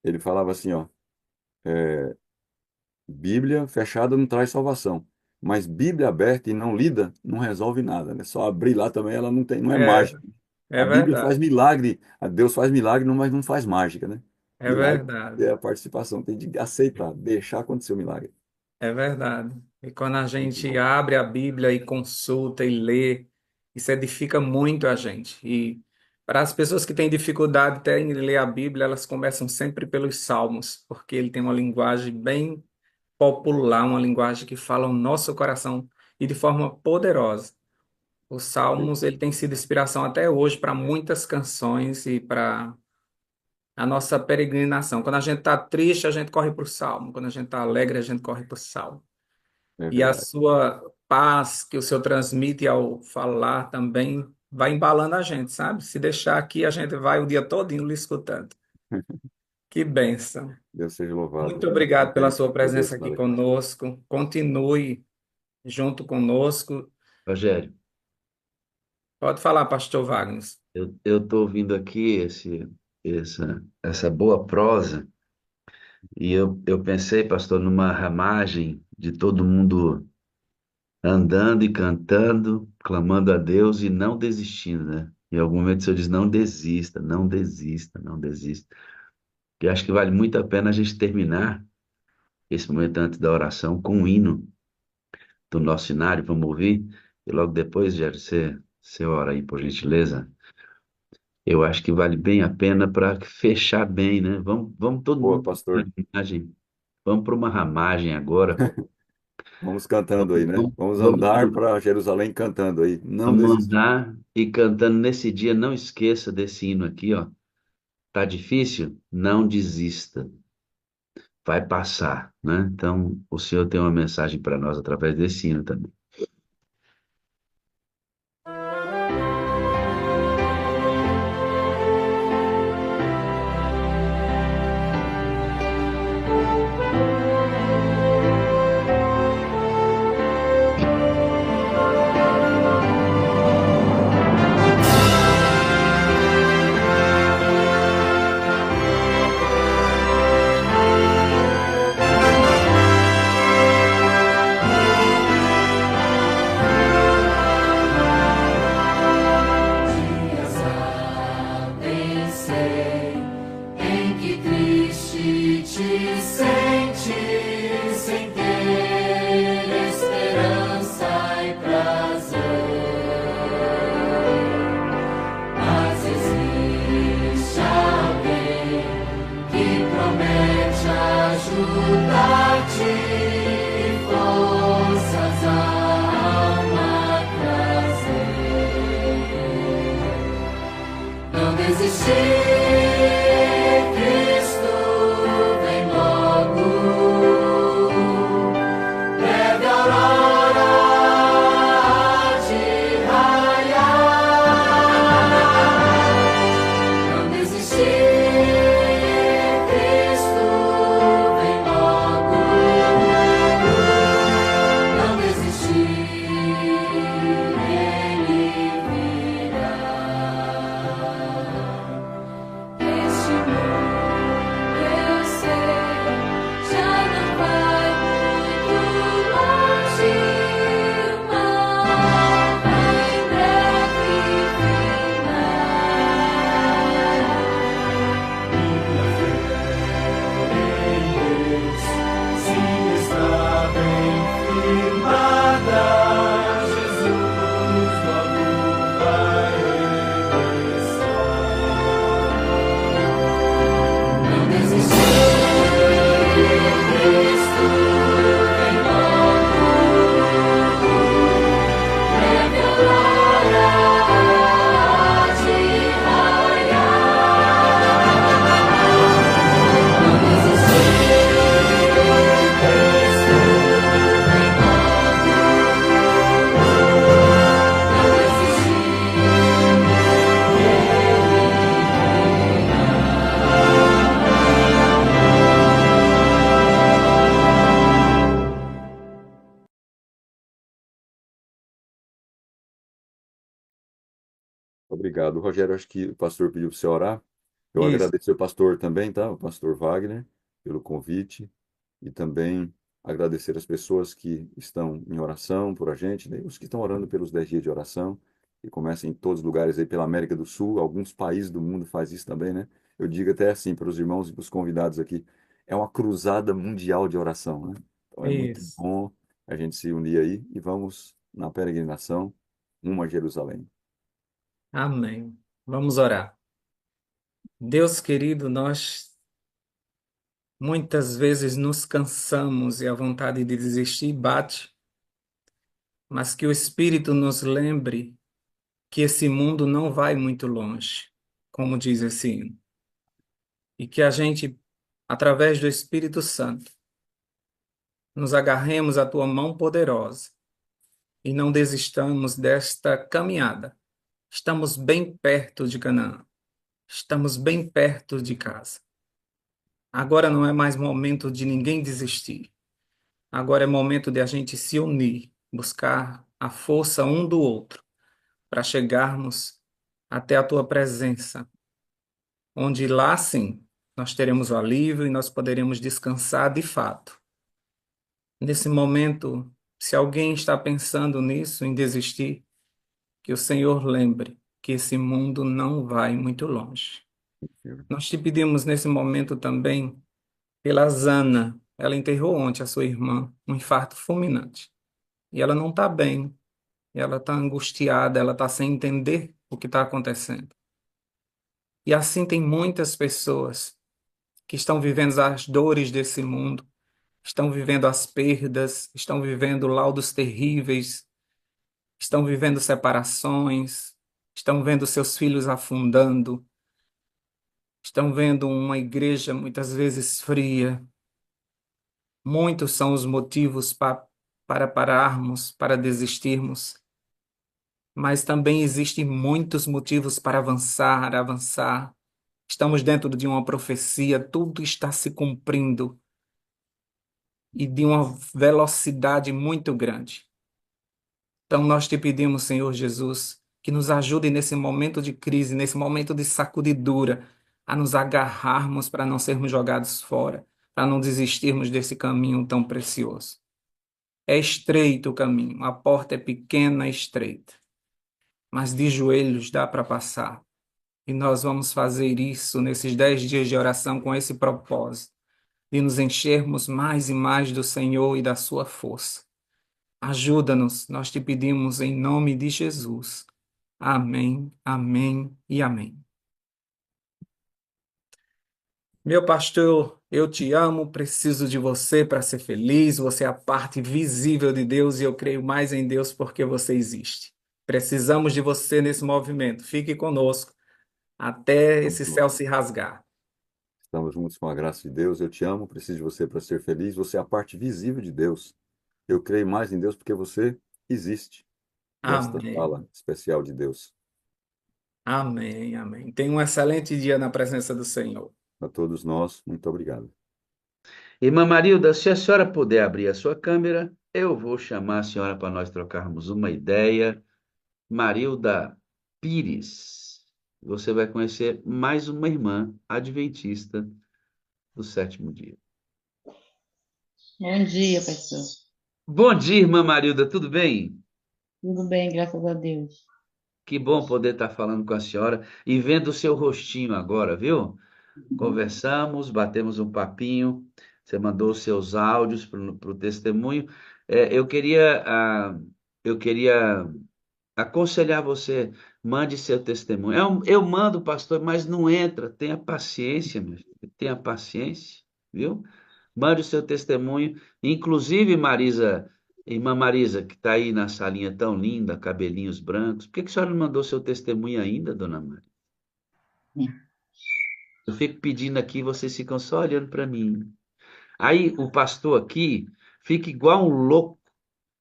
ele falava assim, ó, Bíblia fechada não traz salvação. Mas Bíblia aberta e não lida não resolve nada, né? Só abrir lá também ela não tem, não é É, mágica. é A Bíblia faz verdade, milagre, a Deus faz milagre, mas não faz mágica, né? é Milagre verdade. é a participação, tem de aceitar, deixar acontecer o milagre. É verdade. E quando a Muito gente bom. abre a Bíblia e consulta e lê, isso edifica muito a gente. E para as pessoas que têm dificuldade até em ler a Bíblia, elas começam sempre pelos Salmos, porque ele tem uma linguagem bem popular, uma linguagem que fala o nosso coração e de forma poderosa. Os Salmos, ele tem sido inspiração até hoje para muitas canções e para a nossa peregrinação. Quando a gente está triste, a gente corre para o Salmo. Quando a gente está alegre, a gente corre para o Salmo. É E a verdade. sua paz que o Senhor transmite ao falar também vai embalando a gente, sabe? Se deixar aqui, a gente vai o dia todinho lhe escutando. Que bênção. Deus seja louvado. Muito Muito obrigado pela contente sua de poder presença aqui estar aqui. conosco. Continue junto conosco. Rogério, Pode falar, pastor Wagner. eu tô ouvindo aqui essa boa prosa e eu pensei, pastor, numa ramagem de todo mundo andando e cantando, clamando a Deus e não desistindo, né? Em algum momento o Senhor diz, não desista, não desista, não desista. E acho que vale muito a pena a gente terminar esse momento antes da oração com um hino do nosso cenário, vamos ouvir? E logo depois, Jair, você ora aí, por gentileza. Eu acho que vale bem a pena para fechar bem, né? Vamos todo Boa, mundo para pastor. uma ramagem. Vamos para uma ramagem agora. Vamos cantando aí, Vamos, né? vamos, Vamos andar vamos para Jerusalém cantando aí. Não vamos desistir. andar e cantando nesse dia. Não esqueça desse hino aqui, ó. Tá difícil? Não desista. Vai passar, né? Então, o Senhor tem uma mensagem para nós através desse hino também. Pensei em que triste te sentes sem ter esperança e prazer. Mas existe alguém que promete ajudar-te e forças a alma trazer. Não desistir, Cristo vem logo. Breve aurora há de raiar. Não desistir, Cristo vem logo. Não desistir, Ele virá. Este mundo, eu sei, já não vai muito longe. O mal vai em breve findar. Sim, está bem firmada. Jesus logo vai regressar. Não desistir, Cristo vem logo. Breve aurora há de raiar. Não desistir, Cristo vem logo. Não desistir, Obrigado. Rogério, acho que o pastor pediu para você orar. Eu Isso. agradeço ao pastor também, tá? O pastor Wagner. pelo convite e também agradecer as pessoas que estão em oração por a gente, né? Os que estão orando pelos 10 dias de oração, que começam em todos os lugares aí pela América do Sul, alguns países do mundo faz isso também, né? Eu digo até assim para os irmãos e para os convidados aqui, é uma cruzada mundial de oração, né? Então é muito Isso. bom a gente se unir aí e vamos na peregrinação rumo a Jerusalém. Amém. Vamos orar. Deus querido, nós muitas vezes nos cansamos e a vontade de desistir bate, mas que o Espírito nos lembre que esse mundo não vai muito longe, como diz esse hino, e que a gente, através do Espírito Santo, nos agarremos à tua mão poderosa e não desistamos desta caminhada. Estamos bem perto de Canaã, estamos bem perto de casa. Agora não é mais momento de ninguém desistir. Agora é momento de a gente se unir, buscar a força um do outro para chegarmos até a tua presença, onde lá sim nós teremos o alívio e nós poderemos descansar de fato. Nesse momento, se alguém está pensando nisso, em desistir, que o Senhor lembre que esse mundo não vai muito longe. Nós te pedimos nesse momento também pela Zana. Ela enterrou ontem a sua irmã, um infarto fulminante. E ela não está bem, ela está angustiada, ela está sem entender o que está acontecendo. E assim tem muitas pessoas que estão vivendo as dores desse mundo, estão vivendo as perdas, estão vivendo laudos terríveis, estão vivendo separações, estão vendo seus filhos afundando, estão vendo uma igreja muitas vezes fria. Muitos são os motivos para pararmos, para desistirmos, mas também existem muitos motivos para avançar, avançar. Estamos dentro de uma profecia, tudo está se cumprindo e de uma velocidade muito grande. Então nós te pedimos, Senhor Jesus, que nos ajude nesse momento de crise, nesse momento de sacudidura, a nos agarrarmos para não sermos jogados fora, para não desistirmos desse caminho tão precioso. É estreito o caminho, a porta é pequena e estreita, mas de joelhos dá para passar. E nós vamos fazer isso nesses 10 dias de oração com esse propósito, de nos enchermos mais e mais do Senhor e da sua força. Ajuda-nos, nós te pedimos em nome de Jesus. Amém, amém e amém. Meu pastor, eu te amo, preciso de você para ser feliz. Você é a parte visível de Deus e eu creio mais em Deus porque você existe. Precisamos de você nesse movimento. Fique conosco até Estamos esse céu juntos. se rasgar. Estamos juntos com a graça de Deus. Eu te amo, preciso de você para ser feliz. Você é a parte visível de Deus. Eu creio mais em Deus porque você existe nesta Amém, sala especial de Deus. amém, amém. Tenha um excelente dia na presença do Senhor. A todos nós, muito obrigado. Irmã Marilda, se a senhora puder abrir a sua câmera, eu vou chamar a senhora para nós trocarmos uma ideia. Marilda Pires, você vai conhecer mais uma irmã adventista do sétimo dia. Bom dia, pastor. Bom dia, irmã Marilda, tudo bem? Tudo bem, graças a Deus. Que bom poder estar falando com a senhora e vendo o seu rostinho agora, viu? Conversamos, batemos um papinho, você mandou os seus áudios para o testemunho. Eu queria aconselhar você, mande seu testemunho. Eu mando, pastor, mas não entra. Tenha paciência, meu filho, tenha paciência, viu? Mande o seu testemunho. Inclusive, Marisa, irmã Marisa, que está aí na salinha tão linda, cabelinhos brancos. Por que que a senhora não mandou seu testemunho ainda, dona Maria? Eu fico pedindo aqui, vocês ficam só olhando para mim. Aí o pastor aqui fica igual um louco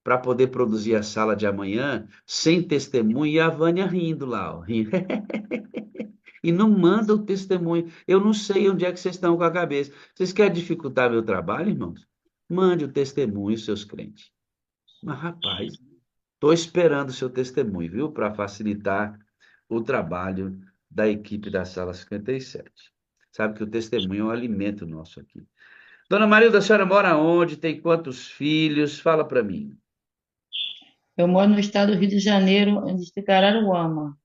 para poder produzir a sala de amanhã, sem testemunho, e a Vânia rindo lá, ó, rindo. E não manda o testemunho. Eu não sei onde é que vocês estão com a cabeça. Vocês querem dificultar meu trabalho, irmãos? Mande o testemunho, seus crentes. Mas, rapaz, estou esperando o seu testemunho, viu? Para facilitar o trabalho da equipe da sala 57. Sabe que o testemunho é um alimento nosso aqui. Dona Marilda, a senhora mora onde? Tem quantos filhos? Fala para mim. Eu moro no estado do Rio de Janeiro, no distrito Araruama.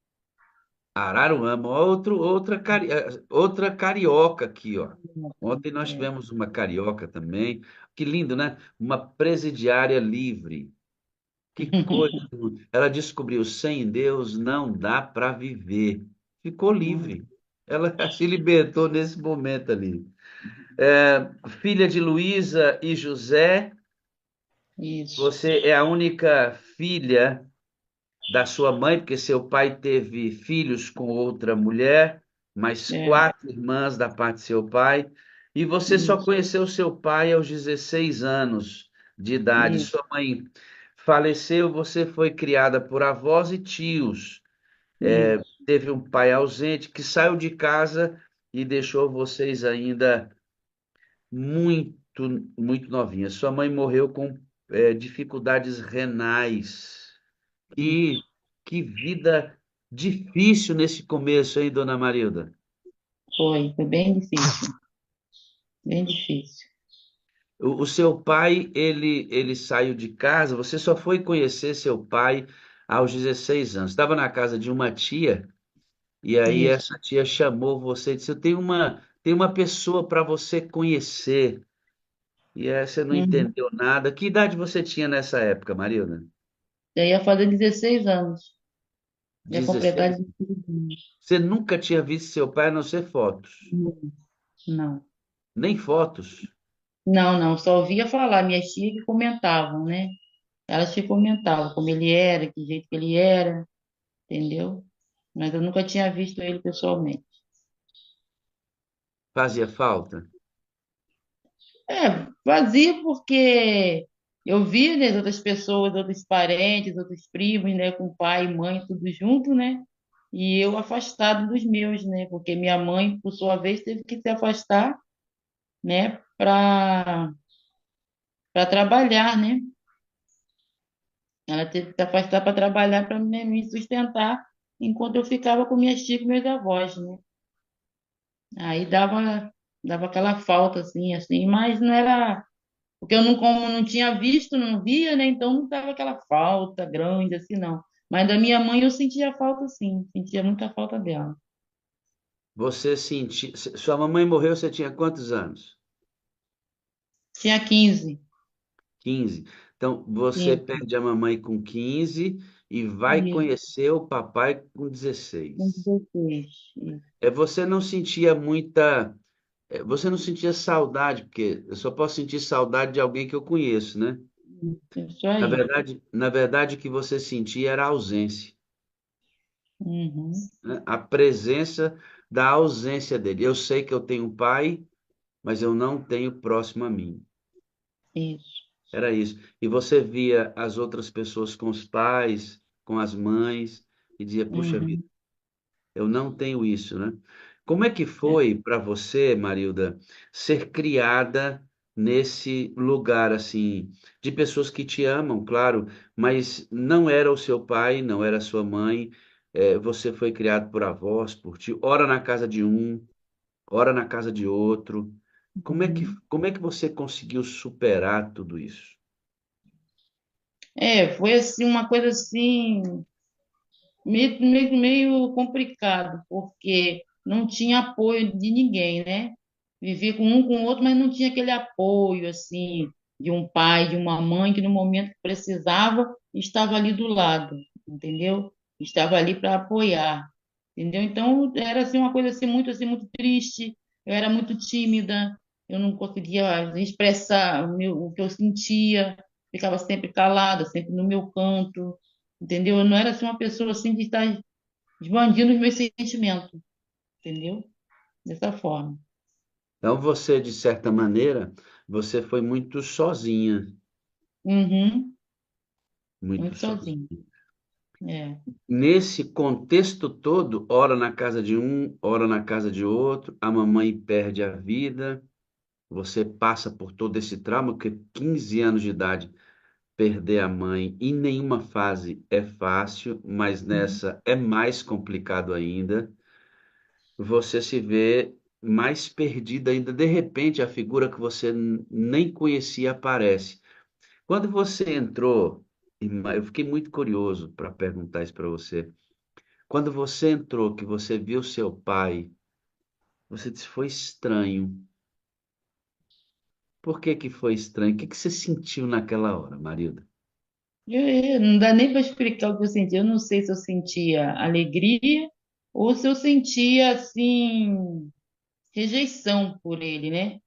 Araruama, outra carioca aqui, ó. Ontem nós É, tivemos uma carioca também. Que lindo, né? Uma presidiária livre. Que coisa. Ela descobriu, sem Deus não dá para viver. Ficou livre. Ela se libertou nesse momento ali. Filha de Luísa e José, isso. você é a única filha da sua mãe, porque seu pai teve filhos com outra mulher, mais É, quatro irmãs da parte de seu pai, e você só isso, conheceu seu pai aos 16 anos de idade. isso, Sua mãe faleceu, você foi criada por avós e tios. isso. Teve um pai ausente que saiu de casa e deixou vocês ainda muito, muito novinhas. Sua mãe morreu com dificuldades renais. E que vida difícil nesse começo, hein, dona Marilda? Foi bem difícil, bem difícil. O seu pai, ele saiu de casa, você só foi conhecer seu pai aos 16 anos. Estava na casa de uma tia, e aí Isso. essa tia chamou você e disse: Eu tenho uma pessoa para você conhecer. E aí você não Uhum. entendeu nada. Que idade você tinha nessa época, Marilda? Eu ia fazer 16 anos, ia completar 16. 16 anos. Você nunca tinha visto seu pai a não ser fotos. Não, não. Nem fotos. Não, não, só ouvia falar, minhas tias que comentavam, né? Elas que comentavam como ele era, que jeito que ele era, entendeu? Mas eu nunca tinha visto ele pessoalmente. Fazia falta? É, vazio porque eu vi, né, outras pessoas, outros parentes, outros primos, né, com pai e mãe, tudo junto, né? E eu afastado dos meus, né? Porque minha mãe, por sua vez, teve que se afastar, né, para trabalhar, né? Ela teve que se afastar para trabalhar para me sustentar enquanto eu ficava com minhas tias e meus avós, né? Aí dava aquela falta assim, mas não era porque eu não como não tinha visto, não via, né? Então não dava aquela falta grande assim não. Mas da minha mãe eu sentia falta sim, sentia muita falta dela. Você sentiu. Sua mamãe morreu, você tinha quantos anos? Tinha 15, 15. Então, você 15, perde a mamãe com 15 e vai isso, conhecer o papai com com 16. 16, isso, Você não sentia muita. Você não sentia saudade, porque eu só posso sentir saudade de alguém que eu conheço, né? isso Na aí. verdade, na verdade, o que você sentia era a ausência, Uhum, né? A presença da ausência dele. Eu sei que eu tenho um pai, mas eu não tenho próximo a mim. isso. Era isso. E você via as outras pessoas com os pais, com as mães, e dizia, puxa vida, Uhum, eu não tenho isso, né? Como é que é. foi para você, Marilda, ser criada nesse lugar assim, de pessoas que te amam, claro, mas não era o seu pai, não era a sua mãe, você foi criado por avós, por tio, ora na casa de um, ora na casa de outro. Uhum. Como é que você conseguiu superar tudo isso? Foi assim uma coisa assim meio complicado, porque não tinha apoio de ninguém, né? Vivia com um com o outro, mas não tinha aquele apoio, assim, de um pai, de uma mãe, que no momento que precisava, estava ali do lado, entendeu? Estava ali para apoiar, entendeu? Então, era assim, uma coisa assim, muito triste, eu era muito tímida, eu não conseguia expressar o que eu sentia, ficava sempre calada, sempre no meu canto, entendeu? Eu não era assim uma pessoa assim de estar expandindo os meus sentimentos, entendeu? Dessa forma. Então você, de certa maneira, você foi muito sozinha, Uhum, muito muito sozinha. sozinha. É. Nesse contexto todo, ora na casa de um, ora na casa de outro, a mamãe perde a vida, você passa por todo esse trauma, porque 15 anos de idade, perder a mãe em nenhuma fase é fácil, mas Uhum. nessa é mais complicado ainda. Você se vê mais perdida ainda. De repente, a figura que você nem conhecia aparece. Quando você entrou, eu fiquei muito curioso para perguntar isso para você. Quando você entrou, que você viu seu pai, você disse foi estranho. Por que que foi estranho? O que que você sentiu naquela hora, Marilda? Não dá nem para explicar o que eu senti. Eu não sei se eu sentia alegria ou se eu sentia, assim, rejeição por ele, né?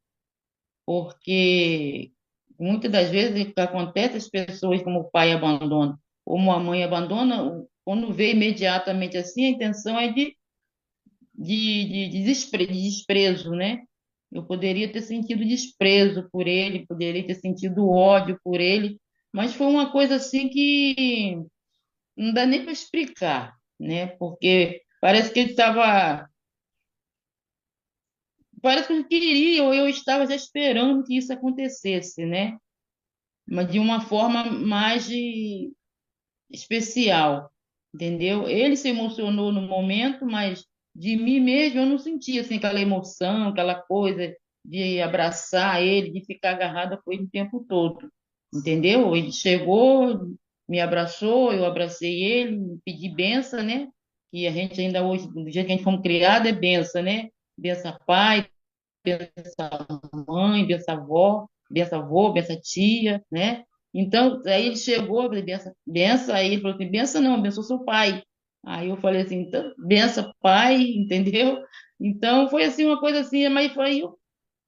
Porque muitas das vezes o que acontece, as pessoas, como o pai abandona, como a mãe abandona, quando vê imediatamente assim, a intenção é de desprezo, né? Eu poderia ter sentido desprezo por ele, poderia ter sentido ódio por ele, mas foi uma coisa assim que não dá nem para explicar, né? Porque parece que ele estava, parece que ele queria, ou eu estava já esperando que isso acontecesse, né? Mas de uma forma mais especial, entendeu? Ele se emocionou no momento, mas de mim mesmo eu não sentia assim aquela emoção, aquela coisa de abraçar ele, de ficar agarrada com ele o tempo todo, entendeu? Ele chegou, me abraçou, eu abracei ele, pedi benção, né? Que a gente ainda hoje, do jeito que a gente foi criado, é benção, né? Benção pai, benção mãe, benção avó, benção avô, benção tia, né? Então, aí ele chegou, eu falei, benção, benção, aí ele falou assim, benção não, benção seu pai. Aí eu falei assim, então, benção pai, entendeu? Então, foi assim, uma coisa assim, mas foi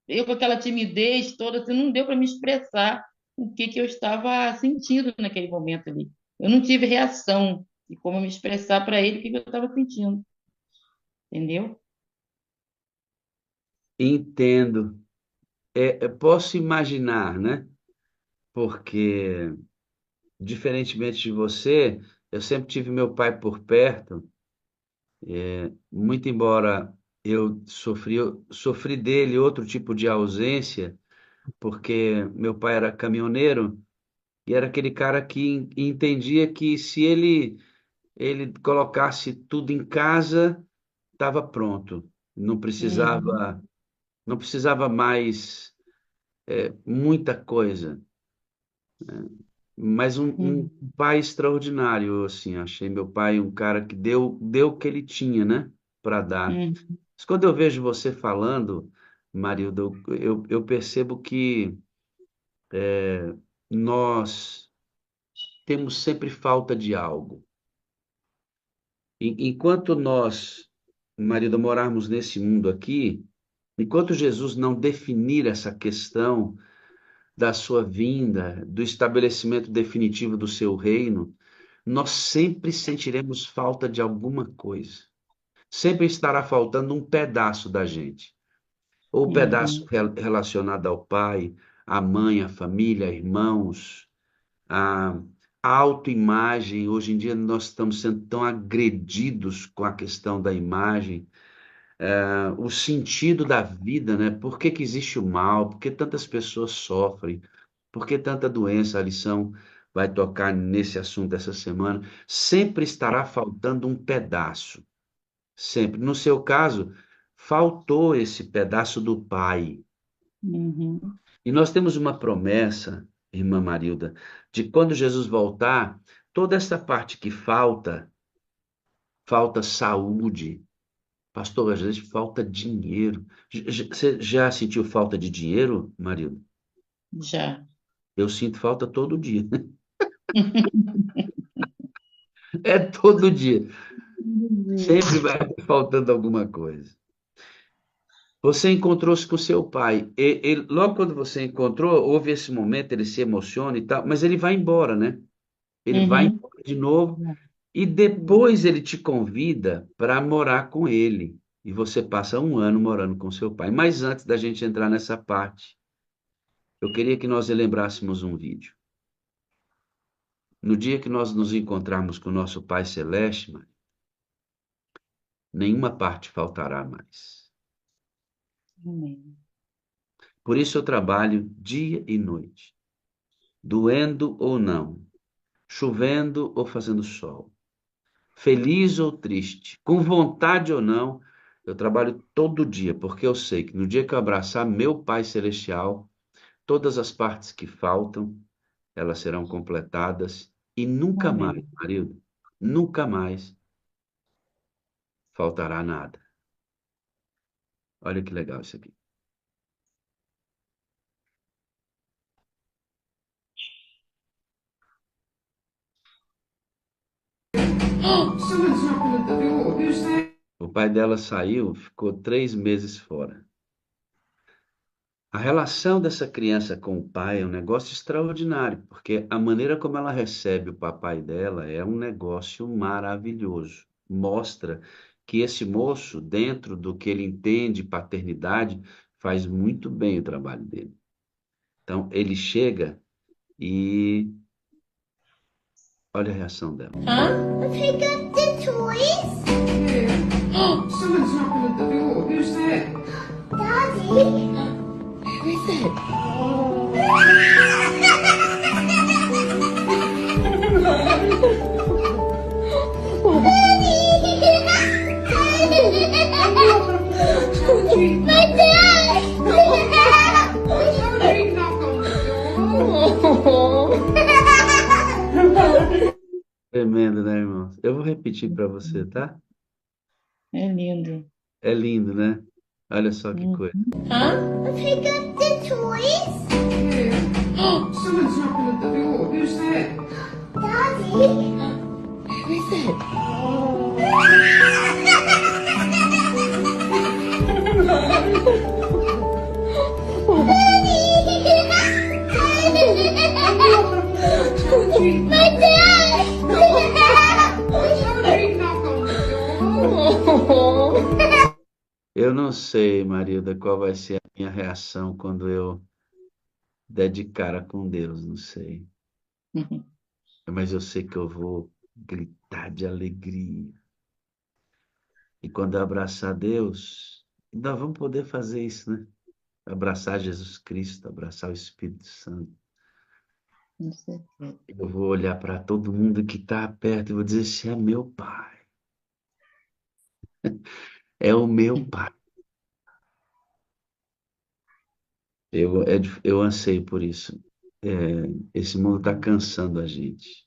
eu com aquela timidez toda, assim, não deu para me expressar o que que eu estava sentindo naquele momento ali. Eu não tive reação de como me expressar para ele o que que eu estava sentindo, entendeu? Entendo. Eu posso imaginar, né? Porque, diferentemente de você, eu sempre tive meu pai por perto, muito embora eu sofri dele outro tipo de ausência, porque meu pai era caminhoneiro e era aquele cara que entendia que se ele colocasse tudo em casa, estava pronto. Não Uhum, precisava, não precisava mais muita coisa. Mas um uhum, pai extraordinário, assim, achei meu pai um cara que deu o que ele tinha, né, para dar. uhum, Mas quando eu vejo você falando, Marilda, eu percebo que nós temos sempre falta de algo. Enquanto nós, Marilda, morarmos nesse mundo aqui, enquanto Jesus não definir essa questão da sua vinda, do estabelecimento definitivo do seu reino, nós sempre sentiremos falta de alguma coisa. Sempre estará faltando um pedaço da gente. Ou pedaço uhum, relacionado ao pai, à mãe, à família, a irmãos, a, a autoimagem. Hoje em dia nós estamos sendo tão agredidos com a questão da imagem, o sentido da vida, né? Por que que existe o mal? Por que tantas pessoas sofrem? Por que tanta doença? A lição vai tocar nesse assunto essa semana. Sempre estará faltando um pedaço. Sempre. No seu caso, faltou esse pedaço do pai. uhum. E nós temos uma promessa, irmã Marilda, de quando Jesus voltar, toda essa parte que falta, falta saúde. Pastor, às vezes falta dinheiro. Você já sentiu falta de dinheiro, Marilda? Já. Eu sinto falta todo dia. É todo dia. Sempre vai faltando alguma coisa. Você encontrou-se com seu pai. Logo quando você encontrou, houve esse momento, ele se emociona e tal, mas ele vai embora, né? Ele vai Uhum. embora de novo e depois ele te convida para morar com ele. E você passa um ano morando com seu pai. Mas antes da gente entrar nessa parte, eu queria que nós relembrássemos um vídeo. No dia que nós nos encontrarmos com o nosso Pai Celeste, mãe, nenhuma parte faltará mais. Amém. Por isso eu trabalho dia e noite, doendo ou não, chovendo ou fazendo sol, feliz ou triste, com vontade ou não, Eu trabalho todo dia, porque eu sei que no dia que eu abraçar meu Pai Celestial, todas as partes que faltam, elas serão completadas e nunca mais, Amém. marido, nunca mais faltará nada. Olha que legal isso aqui. Someone's knocking at the door. Who's there? O pai dela saiu, ficou 3 meses fora. A relação dessa criança com o pai é um negócio extraordinário, porque a maneira como ela recebe o papai dela é um negócio maravilhoso. Mostra que esse moço, dentro do que ele entende paternidade, faz muito bem o trabalho dele. Então, ele chega e olha a reação dela. Huh? Pick up the toys? Yeah. Someone's knocking at the door. Who's there? Daddy? Who is it? My dad! Somebody knock on the door. Tremendo, né, irmãos? Eu vou repetir para você, tá? É lindo. É lindo, né? Olha só que coisa. Huh? Pick up the toys? Yeah. Someone's knocking at the door. Who's there? Daddy? Who is it? My dad! Somebody knock on the door. Eu não sei, Marilda, qual vai ser a minha reação quando eu der de cara com Deus, não sei. Mas eu sei que eu vou gritar de alegria. E quando eu abraçar Deus, nós vamos poder fazer isso, né? Abraçar Jesus Cristo, abraçar o Espírito Santo. Com certeza. Eu vou olhar para todo mundo que está perto e vou dizer: esse é meu pai. É o meu pai. Eu anseio por isso. É, esse mundo está cansando a gente.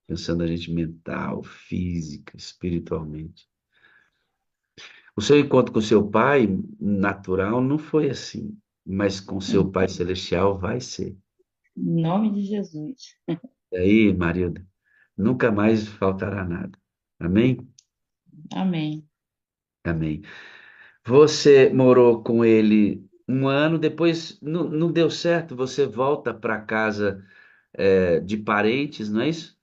Cansando a gente mental, física, espiritualmente. O seu encontro com seu pai natural não foi assim, mas com seu pai celestial vai ser. Em nome de Jesus. E aí, Marilda, nunca mais faltará nada. Amém? Amém. Amém. Você morou com ele um ano, depois não deu certo, você volta para casa de parentes, não é isso?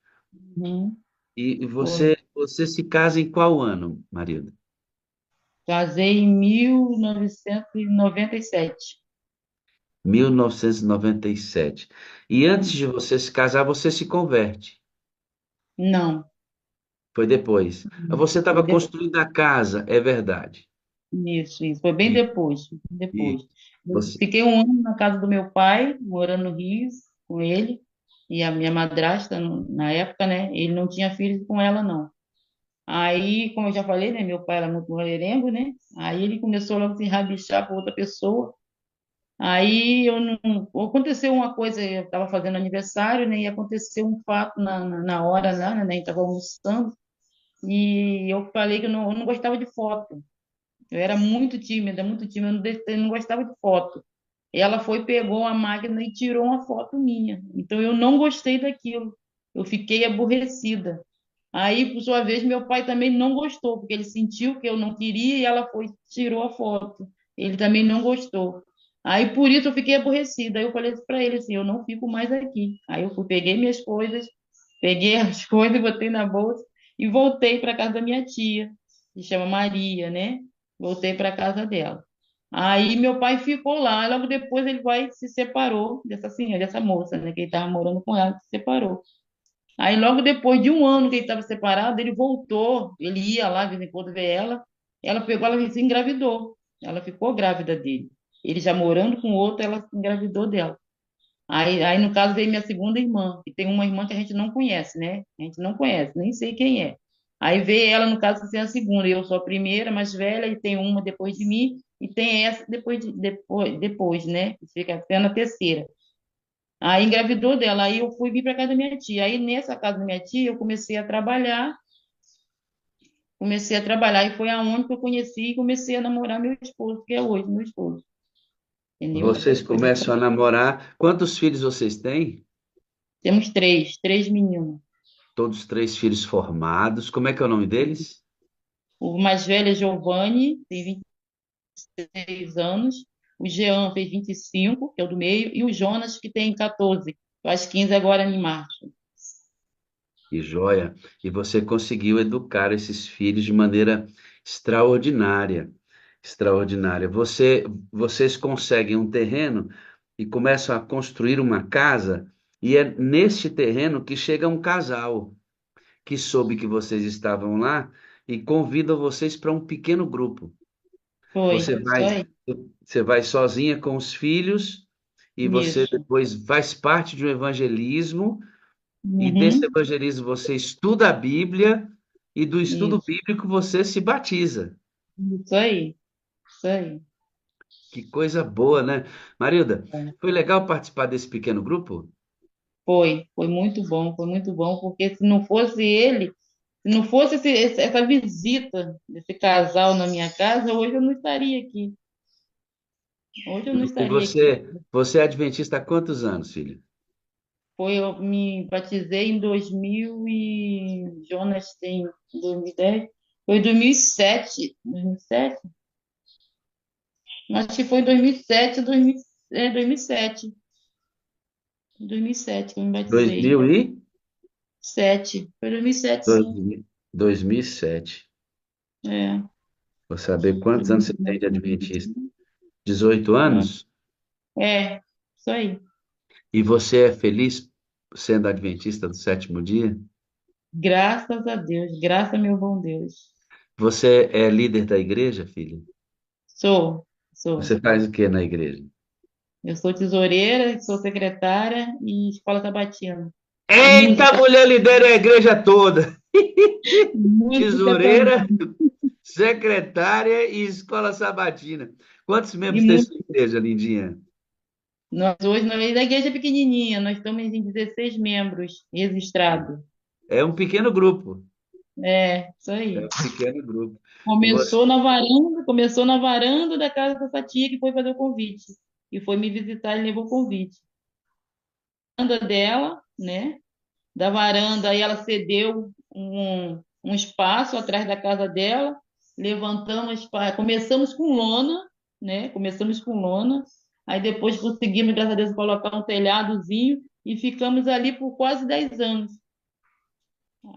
Uhum. E Foi. você se casa em qual ano, Marilda? Casei em 1997. 1997. E antes de você se casar, você se converte. Não. Foi depois. Você Foi estava construindo a casa, é verdade. isso. Foi bem E, depois. e Depois. Eu você, fiquei um ano na casa do meu pai, morando no Rio, com ele, e a minha madrasta, na época, né? Ele não tinha filhos com ela, não. Aí, como eu já falei, né? Meu pai era muito mulherengo, né? Aí ele começou logo a se rabichar para outra pessoa. Aí eu não, aconteceu uma coisa, eu estava fazendo aniversário, né? E aconteceu um fato na hora lá, né? A gente estava almoçando, e eu falei que eu não gostava de foto. Eu era muito tímida, eu não gostava de foto. Ela foi, pegou a máquina e tirou uma foto minha. Então eu não gostei daquilo. Eu fiquei aborrecida. Aí, por sua vez, meu pai também não gostou, porque ele sentiu que eu não queria e ela foi, tirou a foto. Ele também não gostou. Aí, por isso, eu fiquei aborrecida. Aí eu falei para ele assim, eu não fico mais aqui. Aí eu fui, peguei minhas coisas, peguei as coisas, botei na bolsa e voltei para casa da minha tia, que chama Maria, né? Voltei para casa dela. Aí meu pai ficou lá, logo depois ele vai se separou dessa senhora, dessa moça, né, que ele estava morando com ela, se separou. Aí logo depois de um ano que ele estava separado, ele voltou, ele ia lá de vez em quando ver ela pegou, ela se engravidou, ela ficou grávida dele. Ele já morando com outro, ela se engravidou dela. Aí no caso veio minha segunda irmã, e tem uma irmã que a gente não conhece, né? A gente não conhece, nem sei quem é. Aí veio ela, no caso, ser a segunda. Eu sou a primeira, mais velha, e tem uma depois de mim, e tem essa depois, né? Que fica sendo a terceira. Aí engravidou dela, aí eu fui vir para casa da minha tia. Aí nessa casa da minha tia eu comecei a trabalhar e foi aonde que eu conheci e comecei a namorar meu esposo, que é hoje meu esposo, entendeu? Vocês começam a namorar. Quantos filhos vocês têm? Temos três meninos. Todos três filhos formados. Como é que é o nome deles? O mais velho é Giovanni, tem 26 anos. O Jean fez 25, que é o do meio, e o Jonas, que tem 14, faz 15 agora em março. Que joia! E você conseguiu educar esses filhos de maneira extraordinária, extraordinária. Vocês conseguem um terreno e começam a construir uma casa, e é neste terreno que chega um casal que soube que vocês estavam lá e convida vocês para um pequeno grupo. Foi, Você isso vai, aí. você vai sozinha com os filhos e você Isso. depois faz parte de um evangelismo e desse Uhum. evangelismo você estuda a Bíblia e do estudo Isso. bíblico você se batiza. Isso aí. Isso aí. Que coisa boa, né? Marilda, É. foi legal participar desse pequeno grupo? Foi muito bom, porque se não fosse ele, se não fosse essa visita desse casal na minha casa, hoje eu não estaria aqui. Hoje eu não E estaria aqui. você é adventista há quantos anos, filho? Eu me batizei em 2000 e Jonas tem 2010. Foi em 2007. 2007? Acho que foi em 2007, 2007. Em 2007 que eu me batizei. 2000 e? 7. Foi 2007, sim. 2007. É. Vou saber quantos anos você tem de adventista. 18 anos? É, isso aí. E você é feliz sendo adventista do sétimo dia? Graças a Deus, graças a meu bom Deus. Você é líder da igreja, filho? Sou, sou. Você faz o que na igreja? Eu sou tesoureira, sou secretária e escola sabatina. E Eita, música, mulher lidera a igreja toda! música Tesoureira, também. secretária e escola sabatina. Quantos E membros tem sua música. igreja, lindinha? Nós, a igreja é pequenininha, nós estamos em 16 membros registrados. É um pequeno grupo. É, isso É aí. um pequeno grupo. E você, Começou na varanda da casa dessa tia que foi fazer o convite. E foi me visitar e levou o convite. Varanda dela, né? Da varanda, aí ela cedeu um espaço atrás da casa dela, levantamos, começamos com lona, né? Começamos com lona, aí depois conseguimos, graças a Deus, colocar um telhadozinho e ficamos ali por quase 10 anos.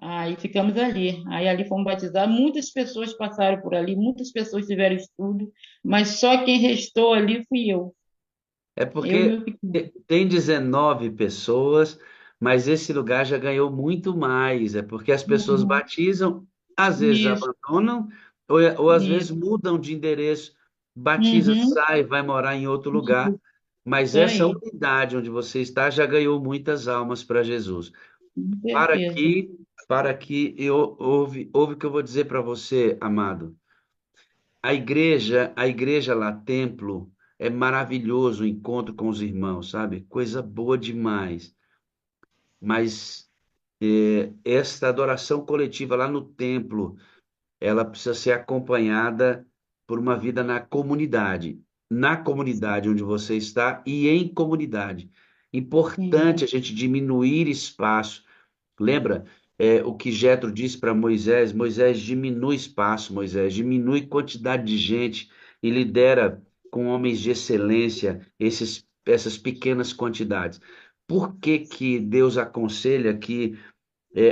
Aí ficamos ali. Aí ali fomos batizados. Muitas pessoas passaram por ali, muitas pessoas tiveram estudo, mas só quem restou ali fui eu. é Eu e porque meu pequeno. tem 19 pessoas, mas esse lugar já ganhou muito mais. É porque as pessoas Uhum. batizam, às vezes Isso, abandonam, ou às vezes isso. mudam de endereço, batiza, Uhum. sai, vai morar em outro lugar. Mas Isso essa aí, unidade onde você está já ganhou muitas almas para Jesus. com Para certeza. que, para que ouve o que eu vou dizer para você, amado. A igreja lá, templo, é maravilhoso o encontro com os irmãos, sabe? Coisa boa demais. Mas esta adoração coletiva lá no templo, ela precisa ser acompanhada por uma vida na comunidade onde você está e em comunidade. Importante Uhum. a gente diminuir espaço. Lembra, o que Jetro disse para Moisés? Moisés, diminui espaço, Moisés, diminui quantidade de gente e lidera com homens de excelência essas pequenas quantidades. Por que que Deus aconselha que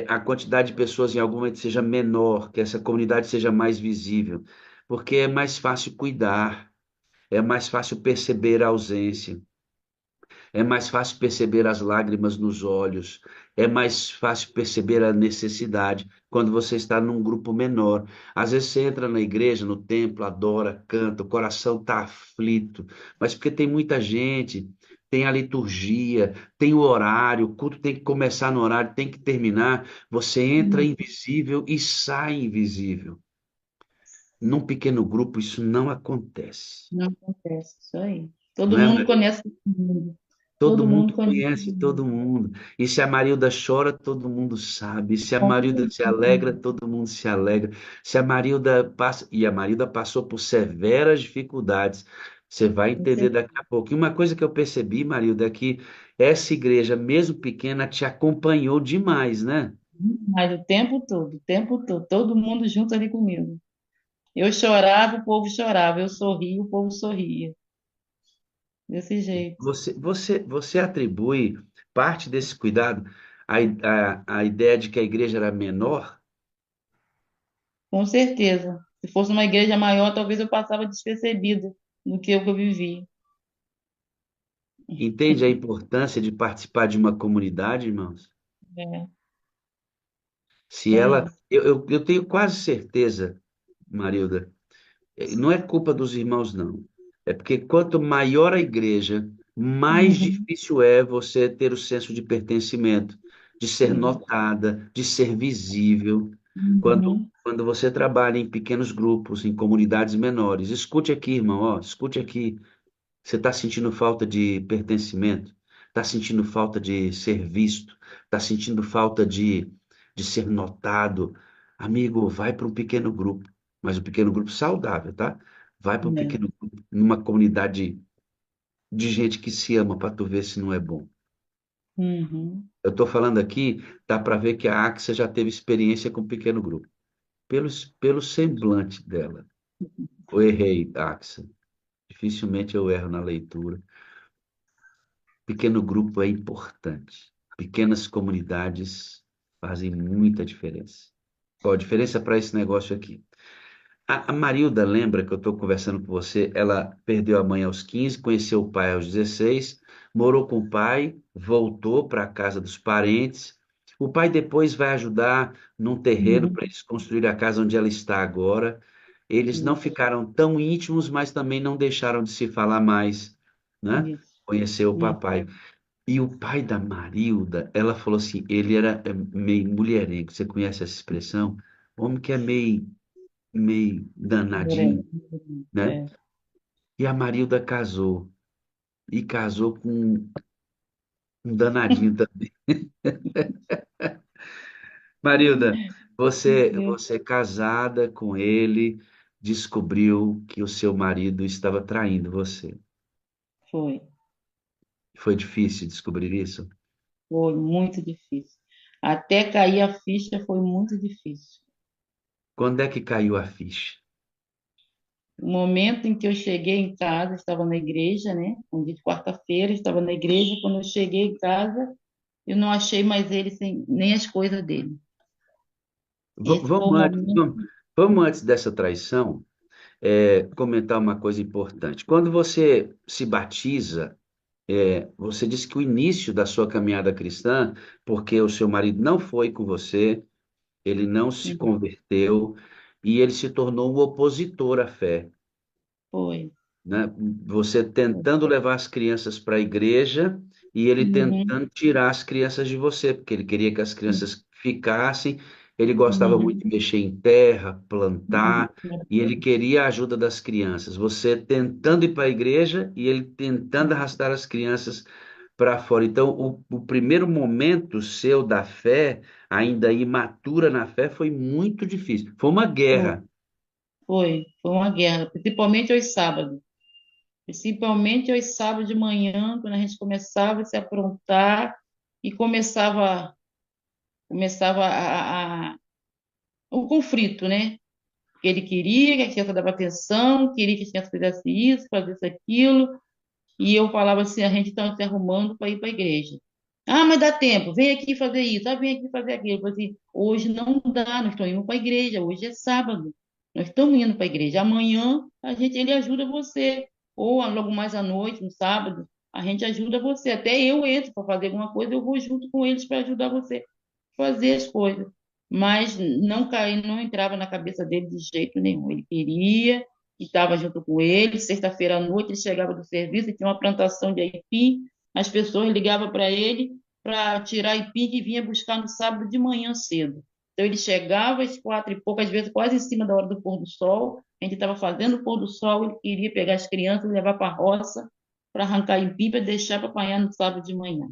a quantidade de pessoas em algum momento seja menor, que essa comunidade seja mais visível? Porque é mais fácil cuidar, é mais fácil perceber a ausência. É mais fácil perceber as lágrimas nos olhos, é mais fácil perceber a necessidade quando você está num grupo menor. Às vezes você entra na igreja, no templo, adora, canta, o coração está aflito, mas porque tem muita gente, tem a liturgia, tem o horário, o culto tem que começar no horário, tem que terminar. Você entra Hum, invisível e sai invisível. Num pequeno grupo, isso não acontece. não acontece, isso aí. Não Todo é, mundo Maria? conhece todo mundo. Todo Todo mundo mundo conhece conhece todo todo mundo. mundo. E se a Marilda chora, todo mundo sabe. E se a Com Marilda se alegra, certeza. todo mundo se alegra. Se a Marilda passa, e a Marilda passou por severas dificuldades, você vai Com entender certeza. daqui a pouco. E uma coisa que eu percebi, Marilda, é que essa igreja, mesmo pequena, te acompanhou demais, né? Mas o tempo todo, todo mundo junto ali comigo. Eu chorava, o povo chorava. Eu sorria, o povo sorria. Desse jeito. Você atribui parte desse cuidado à ideia de que a igreja era menor? Com certeza. Se fosse uma igreja maior, talvez eu passava despercebida do que eu vivi. Entende a importância de participar de uma comunidade, irmãos? É, Se isso ela, aí. eu tenho quase certeza, Marilda, não é culpa dos irmãos, não. É porque quanto maior a igreja, mais Uhum, difícil é você ter o senso de pertencimento, de ser isso. notada, de ser visível. Uhum, Quando você trabalha em pequenos grupos, em comunidades menores, escute aqui, irmão, ó, escute aqui. Você está sentindo falta de pertencimento? Está sentindo falta de ser visto? Está sentindo falta de ser notado? Amigo, vai para um pequeno grupo, mas um pequeno grupo saudável, tá? Vai para um é. pequeno grupo, numa comunidade de gente que se ama para tu ver se não é bom. Uhum. Eu estou falando aqui, dá para ver que a Axa já teve experiência com um pequeno grupo. Pelo semblante dela. Eu errei, Axa. Dificilmente eu erro na leitura. Pequeno grupo é importante. Pequenas comunidades fazem muita diferença. Qual a diferença para esse negócio aqui? A Marilda, lembra que eu estou conversando com você? Ela perdeu a mãe aos 15, conheceu o pai aos 16, morou com o pai, voltou para a casa dos parentes. O pai depois vai ajudar num terreno Uhum. para eles construir a casa onde ela está agora. Eles não Isso, ficaram tão íntimos, mas também não deixaram de se falar mais, né? isso. Conheceu o Uhum. papai. E o pai da Marilda, ela falou assim, ele era meio mulherengo. Você conhece essa expressão? Homem que é meio danadinho, né? É. E a Marilda casou. E casou com um danadinho também. Marilda, você casada com ele, descobriu que o seu marido estava traindo você. Foi, Foi difícil descobrir isso? foi muito difícil. Até cair a ficha foi muito difícil. Quando é que caiu a ficha? O momento em que eu cheguei em casa, estava na igreja, né? Um dia de quarta-feira, estava na igreja. Quando eu cheguei em casa, eu não achei mais ele sem nem as coisas dele. Esse foi o Vamos antes, momento. vamos antes dessa traição, comentar uma coisa importante. Quando você se batiza, você disse que o início da sua caminhada cristã, porque o seu marido não foi com você, ele não se converteu e ele se tornou um opositor à fé, Foi. né? Você tentando levar as crianças para a igreja e ele Uhum, tentando tirar as crianças de você, porque ele queria que as crianças ficassem. Ele gostava muito de uhum, mexer em terra, plantar, e ele uhum. queria a ajuda das crianças. Você tentando ir para a igreja e ele tentando arrastar as crianças para fora. Então, o primeiro momento seu da fé, ainda imatura na fé, foi muito difícil. Foi uma guerra. Foi uma guerra, principalmente aos sábados. Principalmente aos sábados de manhã, quando a gente começava a se aprontar e começava o conflito, né? Porque ele queria que a criança dava atenção, queria que a criança fizesse isso, fizesse aquilo, e eu falava assim, a gente está se arrumando para ir para a igreja. Ah, mas dá tempo, vem aqui fazer isso, vem aqui fazer aquilo. Eu falei assim, hoje não dá, nós estamos indo para a igreja, hoje é sábado, nós estamos indo para a igreja. Amanhã ele ajuda você, ou logo mais à noite, no sábado, a gente ajuda você. Até eu entro para fazer alguma coisa, eu vou junto com eles para ajudar você a fazer as coisas. Mas não caía, não entrava na cabeça dele de jeito nenhum. Ele queria, e estava junto com ele. Sexta-feira à noite ele chegava do serviço e tinha uma plantação de aipim. as pessoas ligavam para ele para tirar Ipim que vinha buscar no sábado de manhã cedo. Então ele chegava às 4 e pouco, às vezes quase em cima da hora do pôr do sol. A gente estava fazendo o pôr do sol, ele queria pegar as crianças e levar para a roça para arrancar Ipim para deixar para apanhar no sábado de manhã.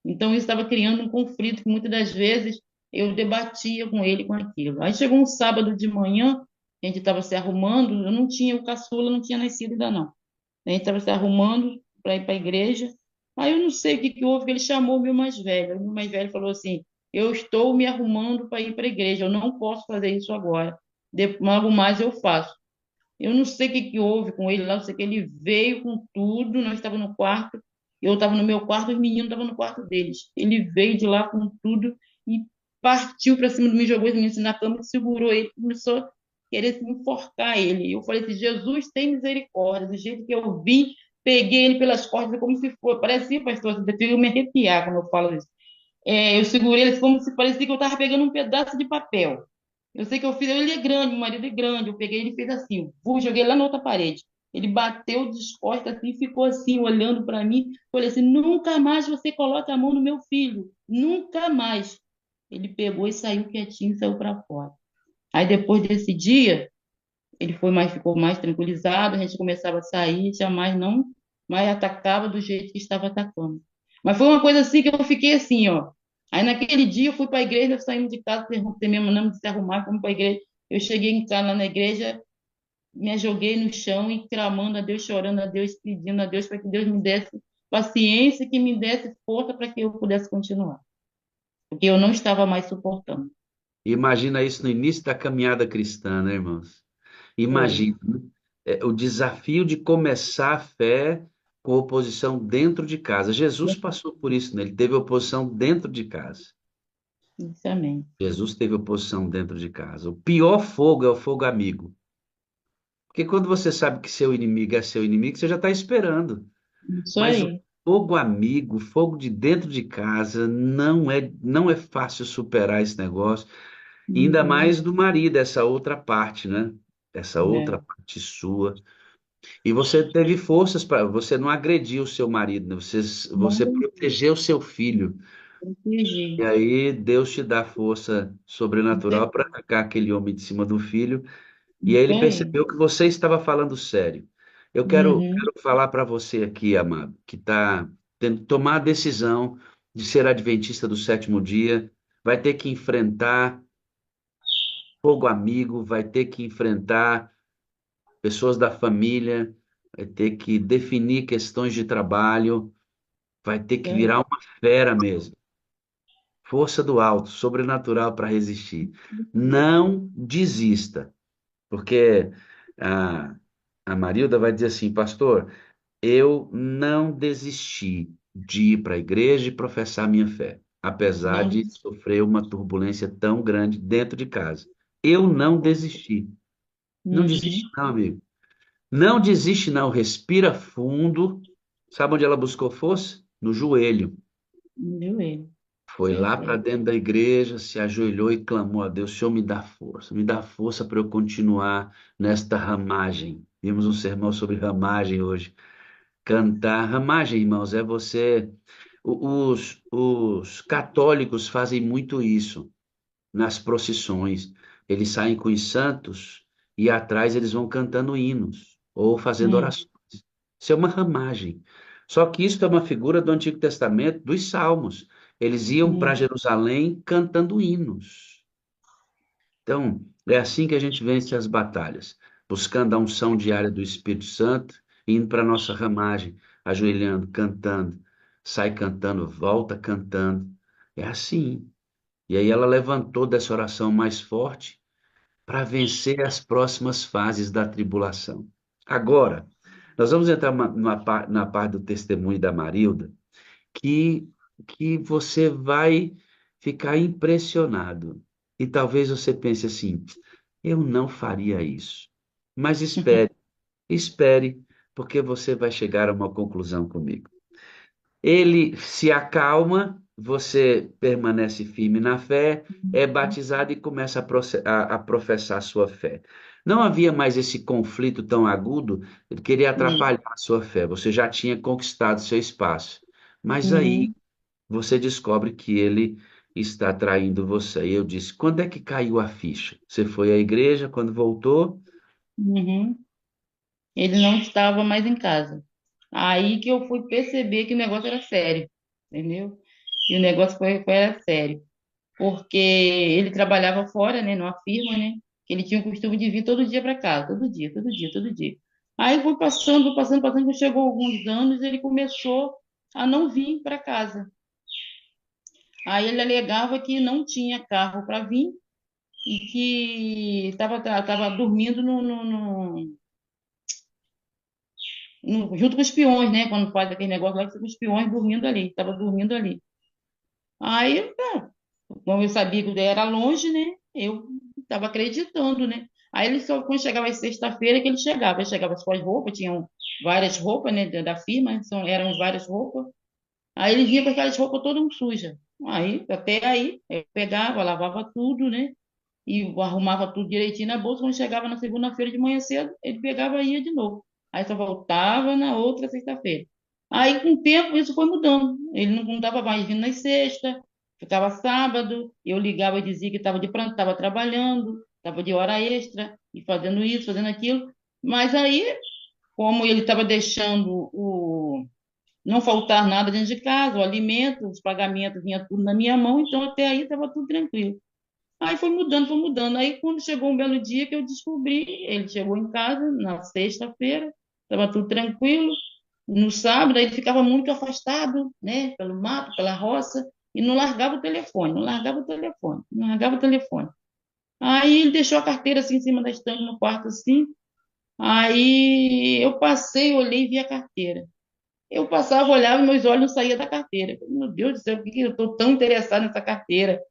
Então, isso estava criando um conflito que muitas das vezes eu debatia com ele com aquilo. Aí chegou um sábado de manhã, a gente estava se arrumando, eu não tinha, o caçula não tinha nascido ainda não. A gente estava se arrumando para ir para a igreja. Aí eu não sei o que que houve, que ele chamou o meu mais velho. O meu mais velho falou assim: eu estou me arrumando para ir para a igreja, eu não posso fazer isso agora. Logo mais eu faço. Eu não sei o que que houve com ele lá, eu sei que ele veio com tudo, nós estávamos no quarto, eu estava no meu quarto, os meninos estavam no quarto deles. Ele veio de lá com tudo e partiu para cima de mim, jogou os meninos na cama, e segurou ele, começou a querer se enforcar ele. Eu falei assim, Jesus tem misericórdia, do jeito que eu vim, peguei ele pelas costas, como se fosse, parecia, pastor, eu me arrepiar quando eu falo isso. Eu segurei ele como se parecia que eu estava pegando um pedaço de papel. Eu sei que eu fiz, ele é grande, meu marido é grande, eu peguei ele e fez assim, joguei lá na outra parede. Ele bateu de costas assim, ficou assim, olhando para mim. Falei assim, nunca mais você coloca a mão no meu filho, nunca mais. Ele pegou e saiu quietinho, saiu para fora. Aí depois desse dia, ele ficou mais tranquilizado, a gente começava a sair, jamais não mais atacava do jeito que estava atacando. Mas foi uma coisa assim que eu fiquei assim, ó. Aí naquele dia eu fui para a igreja, saímos de casa, terminamos de se arrumar, fomos para a igreja. Eu cheguei em casa lá na igreja, me joguei no chão e clamando a Deus, chorando a Deus, pedindo a Deus para que Deus me desse paciência, que me desse força para que eu pudesse continuar, porque eu não estava mais suportando. Imagina isso no início da caminhada cristã, né, irmãos? Foi. Imagina, o desafio de começar a fé com oposição dentro de casa. Jesus passou por isso, né? Ele teve oposição dentro de casa. Isso, amém. Jesus teve oposição dentro de casa. O pior fogo é o fogo amigo. Porque quando você sabe que seu inimigo é seu inimigo, você já está esperando. Isso Mas o aí. fogo amigo, o fogo de dentro de casa, não é fácil superar esse negócio. E ainda Uhum. mais do marido, essa outra parte, né? Essa outra É. parte sua. E você teve forças para, você não agrediu o seu marido, né? Você Não protegeu o seu filho. E entendi. aí Deus te dá força sobrenatural para arrancar aquele homem de cima do filho. E aí Isso ele aí. percebeu que você estava falando sério. Eu Uhum. quero falar para você aqui, amado, que está tendo que tomar a decisão de ser adventista do sétimo dia, vai ter que enfrentar fogo amigo, vai ter que enfrentar pessoas da família, vai ter que definir questões de trabalho, vai ter Isso que aí. virar uma fera mesmo. Força do alto, sobrenatural para resistir. Não desista, porque a, a Marilda vai dizer assim, pastor, eu não desisti de ir para a igreja e professar minha fé, apesar Não. de sofrer uma turbulência tão grande dentro de casa. Eu não desisti. Não desiste, Uhum. não, amigo. Não desiste, não. Respira fundo. Sabe onde ela buscou força? No joelho. Viu ele? Foi lá para Perfeito. dentro da igreja, se ajoelhou e clamou a Deus: Senhor, me dá força para eu continuar nesta ramagem. Vimos um sermão sobre ramagem hoje. Cantar. Ramagem, irmãos, é você. Os católicos fazem muito isso nas procissões. Eles saem com os santos e atrás eles vão cantando hinos ou fazendo Hum. orações. Isso é uma ramagem. Só que isso é uma figura do Antigo Testamento, dos Salmos. Eles iam para Hum. Jerusalém cantando hinos. Então, é assim que a gente vence as batalhas, buscando a unção diária do Espírito Santo, indo para a nossa ramagem, ajoelhando, cantando, sai cantando, volta cantando. É assim. E aí ela levantou dessa oração mais forte para vencer as próximas fases da tribulação. Agora, nós vamos entrar na parte do testemunho da Marilda, que, que você vai ficar impressionado. E talvez você pense assim: eu não faria isso. Mas espere, espere, porque você vai chegar a uma conclusão comigo. Ele se acalma, você permanece firme na fé, é batizado e começa a professar sua fé. Não havia mais esse conflito tão agudo, ele queria Hum. atrapalhar a sua fé. Você já tinha conquistado seu espaço. Mas aí Uhum, você descobre que ele está traindo você. E eu disse: quando é que caiu a ficha? Você foi à igreja, quando voltou? uhum. Ele não estava mais em casa. Aí que eu fui perceber que o negócio era sério, entendeu? E o negócio era sério. Porque ele trabalhava fora, né, numa firma, né? Que ele tinha o costume de vir todo dia para casa, todo dia, todo dia, todo dia. Aí foi passando, passando, passando, quando chegou alguns anos, ele começou a não vir para casa. Aí ele alegava que não tinha carro para vir e que estava dormindo junto com os peões, né? Quando faz aquele negócio lá, que fica os peões dormindo ali, estava dormindo ali. Aí, como eu sabia que era longe, né? Eu estava acreditando, né? Aí ele só, quando chegava às sexta-feira, que ele chegava com as roupas, tinham várias roupas, né, da firma, eram várias roupas. Aí ele vinha com aquelas roupas todas sujas. Aí, até aí, eu pegava, lavava tudo, né? E arrumava tudo direitinho na bolsa. Quando chegava na segunda-feira de manhã cedo, ele pegava e ia de novo. Aí só voltava na outra sexta-feira. Aí, com o tempo, isso foi mudando. Ele não estava mais vindo nas sextas, ficava sábado, eu ligava e dizia que estava de pronto, estava trabalhando, estava de hora extra, e fazendo isso, fazendo aquilo. Mas aí, como ele estava deixando não faltar nada dentro de casa, o alimento, os pagamentos, vinha tudo na minha mão, então até aí estava tudo tranquilo. Aí foi mudando, foi mudando. Aí quando chegou um belo dia que eu descobri, ele chegou em casa na sexta-feira, estava tudo tranquilo. No sábado ele ficava muito afastado, né, pelo mato, pela roça, e não largava o telefone, não largava o telefone, não largava o telefone. Aí ele deixou a carteira assim em cima da estante no quarto assim. Aí eu passei, olhei e vi a carteira. Eu passava, olhava e meus olhos não saíam da carteira. Meu Deus do céu, por que eu estou tão interessado nessa carteira?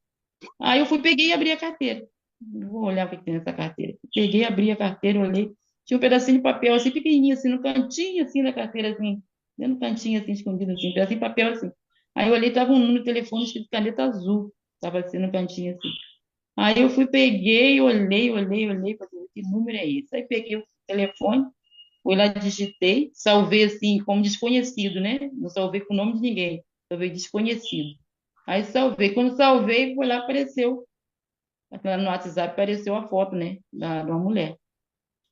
Aí eu fui, peguei e abri a carteira. Vou olhar o que tem nessa carteira. Peguei, abri a carteira, olhei. Tinha um pedacinho de papel assim, pequenininho, assim, no cantinho, assim, da carteira, assim. Dentro do cantinho, assim, escondido, assim, um pedacinho de papel, assim. Aí eu olhei, tava um número de telefone escrito caneta azul. Tava assim, no cantinho, assim. Aí eu fui, peguei, olhei, falei, que número é esse? Aí peguei o telefone, fui lá, digitei, salvei, assim, como desconhecido, né? Não salvei com o nome de ninguém. Salvei desconhecido. Aí salvei. Quando salvei, foi lá, apareceu no WhatsApp apareceu a foto, né, de uma mulher.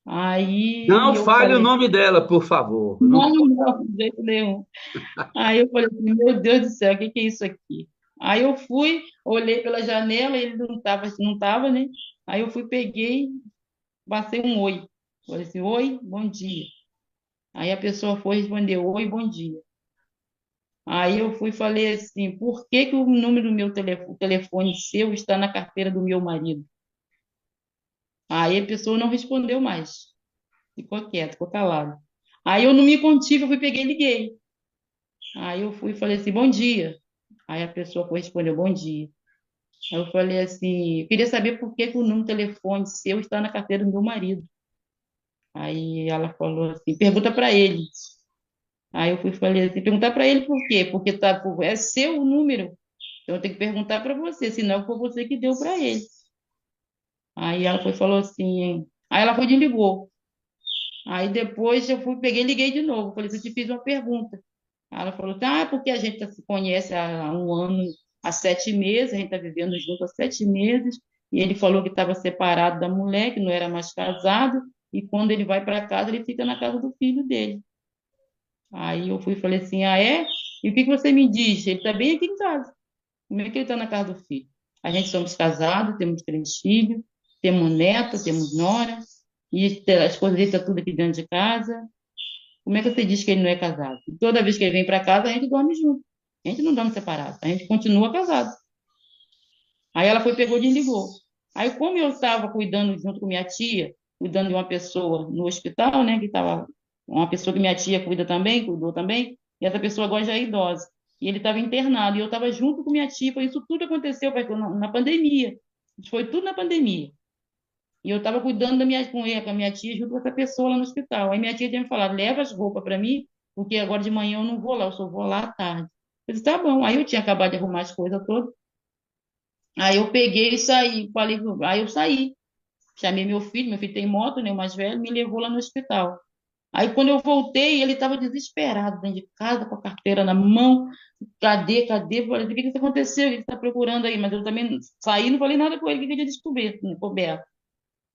Não Aí eu fale o falei, nome dela, por favor. Não não, não, de jeito nenhum. Aí eu falei assim, meu Deus do céu, o que que é isso aqui? Aí eu fui, olhei pela janela, ele não tava, né? Aí eu fui, peguei, passei um oi. Falei assim, oi, bom dia. Aí a pessoa foi responder, oi, bom dia. Aí eu fui e falei assim, por que que o número do meu telefone, o telefone seu está na carteira do meu marido? Aí a pessoa não respondeu mais. Ficou quieto, ficou calado. Aí eu não me contive, eu fui, peguei e liguei. Aí eu fui e falei assim, bom dia. Aí a pessoa foi respondeu, bom dia. Aí eu falei assim, eu queria saber por que que o número de telefone seu está na carteira do meu marido. Aí ela falou assim, pergunta para ele. Aí eu fui e falei assim, perguntar para ele por quê? Porque é seu o número. Então eu tenho que perguntar para você, senão foi você que deu para ele. Aí ela foi e falou assim, aí ela foi e ligou. Aí depois eu fui, peguei e liguei de novo. Falei, eu te fiz uma pergunta. Ela falou, tá, porque a gente se conhece há um ano, há 7 meses, a gente está vivendo junto há 7 meses, e ele falou que estava separado da mulher, que não era mais casado, e quando ele vai para casa, ele fica na casa do filho dele. Aí eu fui e falei assim, ah, é? E o que que você me diz? Ele está bem aqui em casa. Como é que ele está na casa do filho? A gente somos casados, temos 3 filhos, temos neta, temos nora, e as coisas dele estão tudo aqui dentro de casa. Como é que você diz que ele não é casado? Toda vez que ele vem para casa, a gente dorme junto. A gente não dorme separado, a gente continua casado. Aí ela foi, pegou e desligou. Aí, como eu estava cuidando junto com minha tia, cuidando de uma pessoa no hospital, né, que estava uma pessoa que minha tia cuida também, cuidou também, e essa pessoa agora já é idosa. E ele estava internado, e eu estava junto com minha tia, isso tudo aconteceu pastor, na pandemia. Isso foi tudo na pandemia. E eu estava cuidando com a minha tia, junto com essa pessoa lá no hospital. Aí minha tia tinha me falado, leva as roupas para mim, porque agora de manhã eu não vou lá, eu só vou lá à tarde. Eu disse, tá bom. Aí eu tinha acabado de arrumar as coisas todas. Aí eu peguei e saí. Falei, aí eu saí. Chamei meu filho tem moto, né, o mais velho, me levou lá no hospital. Aí quando eu voltei, ele estava desesperado dentro de casa, com a carteira na mão. Cadê, cadê? Eu falei, o que que aconteceu? O que que está procurando aí? Mas eu também saí, não falei nada com ele, o que que eu tinha descoberto.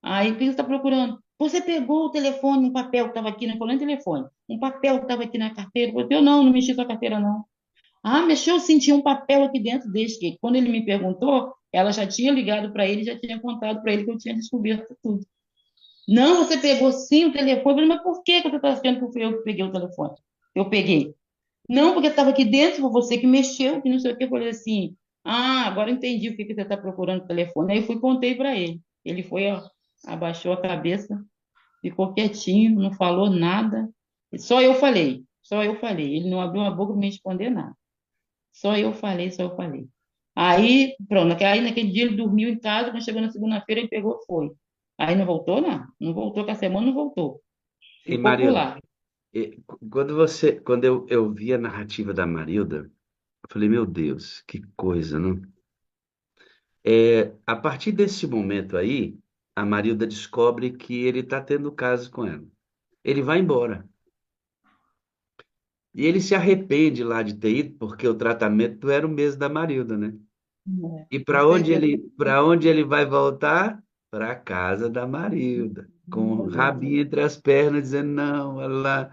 Aí, o que você está procurando? Você pegou o telefone, um papel que estava aqui, não falou nem telefone, um papel que estava aqui na carteira. Eu falei, eu não mexi com a carteira, não. Ah, mexeu, eu senti um papel aqui dentro desde que, quando ele me perguntou, ela já tinha ligado para ele, já tinha contado para ele que eu tinha descoberto tudo. Não, você pegou sim o telefone. Eu falei, mas por que que você está achando que fui eu que peguei o telefone? Eu peguei. Não, porque estava aqui dentro, foi você que mexeu, que não sei o que. Eu falei assim, ah, agora eu entendi o que que você está procurando no telefone. Aí eu fui e contei para ele. Ele foi, ó, abaixou a cabeça, ficou quietinho, não falou nada. Só eu falei. Ele não abriu a boca para me responder nada. Só eu falei. Aí, pronto, aí naquele dia ele dormiu em casa, quando chegou na segunda-feira ele pegou e foi. Aí não voltou, não. Não voltou, com a semana não voltou. E Ficou por Marilda, lá. quando eu vi a narrativa da Marilda, eu falei, meu Deus, que coisa, não? A partir desse momento aí, a Marilda descobre que ele está tendo caso com ela. Ele vai embora. E ele se arrepende lá de ter ido, porque o tratamento era o mesmo da Marilda, né? É, E com certeza. para onde ele vai voltar? Para a casa da Marilda, com o rabinho entre as pernas, dizendo, não, ela,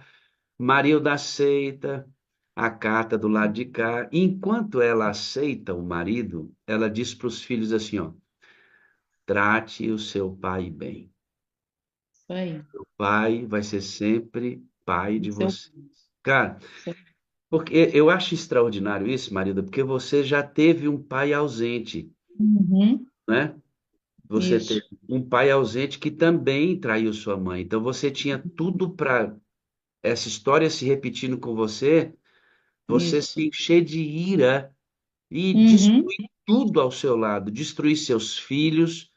Marilda aceita a carta do lado de cá. Enquanto ela aceita o marido, ela diz para os filhos assim, ó, trate o seu pai bem. Isso aí. O pai vai ser sempre pai de Seu, vocês. Cara, seu... porque eu acho extraordinário isso, Marilda, porque você já teve um pai ausente, Uhum, né? Você teve isso, um pai ausente que também traiu sua mãe. Então você tinha tudo para essa história se repetindo com você, você isso. se encher de ira e Uhum, destruir tudo ao seu lado, destruir seus filhos,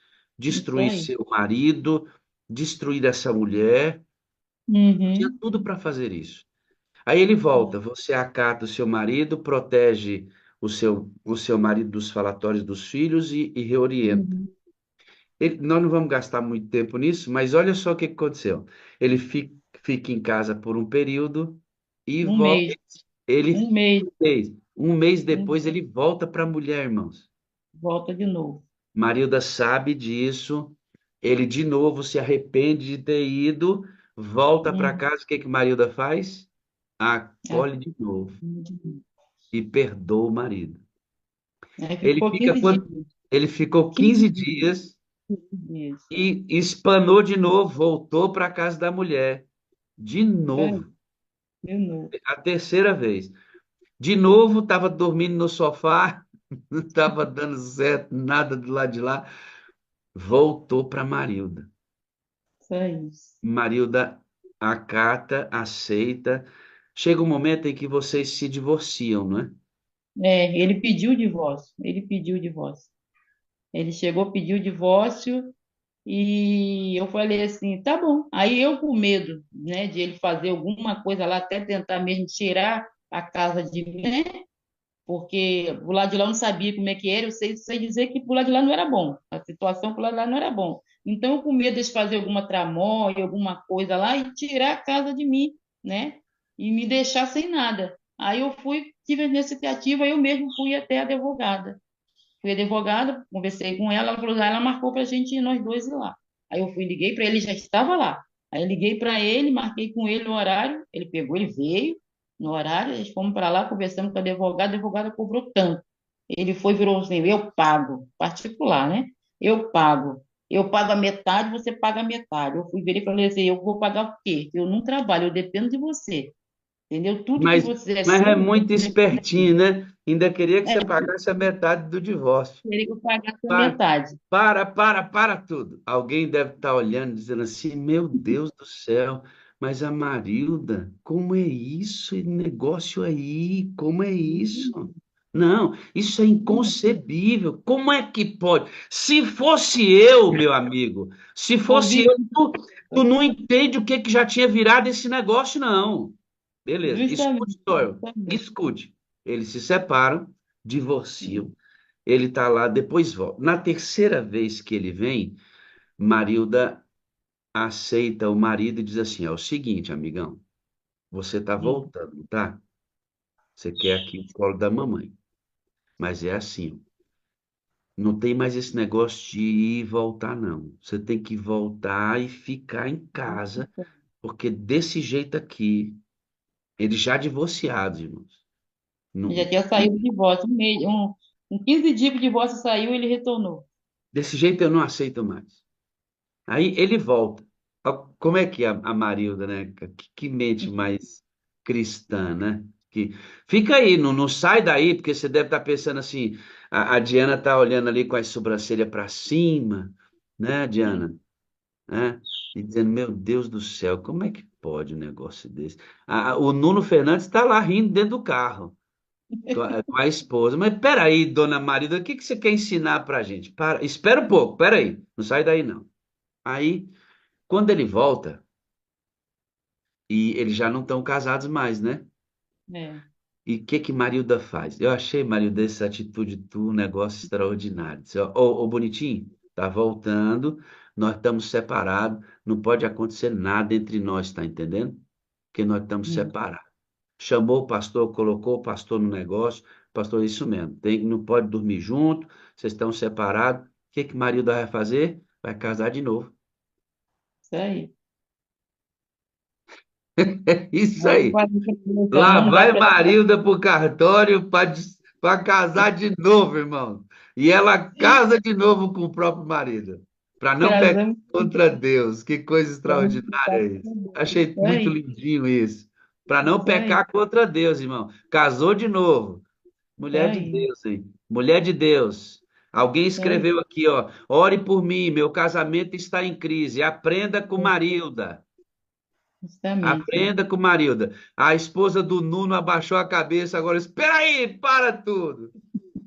isso destruir aí. seu marido, destruir essa mulher. Tinha Uhum, tudo para fazer isso. Aí ele volta, você acata o seu marido, protege o seu marido dos falatórios dos filhos e reorienta. uhum. Nós não vamos gastar muito tempo nisso, mas olha só o que que aconteceu. Ele fica em casa por um período e Um volta. mês, Ele um mês, um mês um, depois ele volta para a mulher, irmãos. volta de novo. Marilda sabe disso. Ele de novo se arrepende de ter ido, volta para Uhum. casa. O que que Marilda faz? Ah, Acolhe de novo e perdoa o marido. aí Ele ficou fica 15 dias. quando ele ficou 15 15 dias dias. e espanou de novo, voltou para a casa da mulher. De Vai, novo, de novo. a terceira vez. De novo, estava dormindo no sofá, não estava dando certo, nada do lado de lá. Voltou para Marilda. Só isso. Marilda acata, aceita. Chega um momento em que vocês se divorciam, não é? É, ele pediu o divórcio. Ele pediu o divórcio. Ele chegou, pediu o divórcio e eu falei assim, tá bom. Aí eu com medo, né, de ele fazer alguma coisa lá, até tentar mesmo tirar a casa de mim, né? Porque o lado de lá eu não sabia como é que era, eu sei dizer que o lado de lá não era bom, a situação pro lado de lá não era bom. Então, eu com medo de fazer alguma tramóia, alguma coisa lá e tirar a casa de mim, né? E me deixar sem nada. Aí eu fui, tive a iniciativa, eu mesmo fui até a advogada. Fui advogada, conversei com ela, ela falou, ah, ela marcou para a gente ir nós dois ir lá. Aí eu fui, liguei para ele, já estava lá. Aí eu liguei para ele, marquei com ele o horário, ele pegou, ele veio no horário, eles fomos para lá, conversamos com a advogada cobrou tanto. Ele foi, virou assim, eu pago, particular, né? Eu pago. Eu pago a metade, você paga a metade. Eu fui ver e falei assim, eu vou pagar o quê? Eu não trabalho, eu dependo de você. Entendeu? Tudo que Mas, você é mas seu, é eu muito dependo de mim. espertinho, né? Ainda queria que É, você pagasse a metade do divórcio. teria que eu pagasse a Pa- metade. para tudo. Alguém deve estar olhando, dizendo assim: Meu Deus do céu, mas a Marilda, como é isso? Esse negócio aí, como é isso? Não, isso é inconcebível. Como é que pode? Se fosse eu, meu amigo, se fosse eu, Ouvi tu não entende o que que já tinha virado esse negócio, não. Beleza, escute, justamente, Toel, justamente. escute. Eles se separam, divorciam. Ele está lá, depois volta. Na terceira vez que ele vem, Marilda aceita o marido e diz assim: é o seguinte, amigão, você tá Hum. voltando, tá? Você quer aqui o colo da mamãe. Mas é assim, não tem mais esse negócio de ir e voltar, não. Você tem que voltar e ficar em casa, porque desse jeito aqui, eles já divorciados, irmãos. Já Não- tinha saído do divórcio. Um 15 dias que o divórcio saiu, ele retornou. desse jeito eu não aceito mais. Aí ele volta. Ó, como é que é a Marilda, né? Que mente mais cristã, né? Que fica aí, não sai daí, porque você deve estar pensando assim, a Diana tá olhando ali com as sobrancelhas para cima, né, Diana? Né? E dizendo, meu Deus do céu, como é que pode um negócio desse? O Nuno Fernandes está lá rindo dentro do carro com a esposa. Mas peraí, dona Marilda, o que que você quer ensinar pra gente? Espera um pouco, peraí, não sai daí não. Aí, quando ele volta, e eles já não estão casados mais, né? É. E o que que Marilda faz? Eu achei, Marilda, essa atitude tua um negócio extraordinário. Disse, ó, ô, bonitinho, tá voltando, nós estamos separados, não pode acontecer nada entre nós, tá entendendo? Porque nós estamos Hum. separados. Chamou o pastor, colocou o pastor no negócio, pastor, isso mesmo, não pode dormir junto, vocês estão separados. O que que Marilda vai fazer? Vai casar de novo. Isso aí. É isso Aí aí. quase que Lá não vai vai prestar. Marilda pro cartório para casar de novo, irmão. E ela casa de novo com o próprio marido, para não pecar Casamos, contra Deus. Que coisa vamos ficar extraordinária isso. com Deus. Achei Isso muito aí. lindinho isso. Para não Isso aí. pecar contra Deus, irmão. Casou de novo. Isso Mulher de aí. Deus, hein? Mulher de Deus. Alguém Isso aí. escreveu aqui, ó. Ore por mim, meu casamento está em crise. Aprenda com Marilda. Justamente. Aprenda com Marilda. A esposa do Nuno abaixou a cabeça agora. Espera aí, para tudo.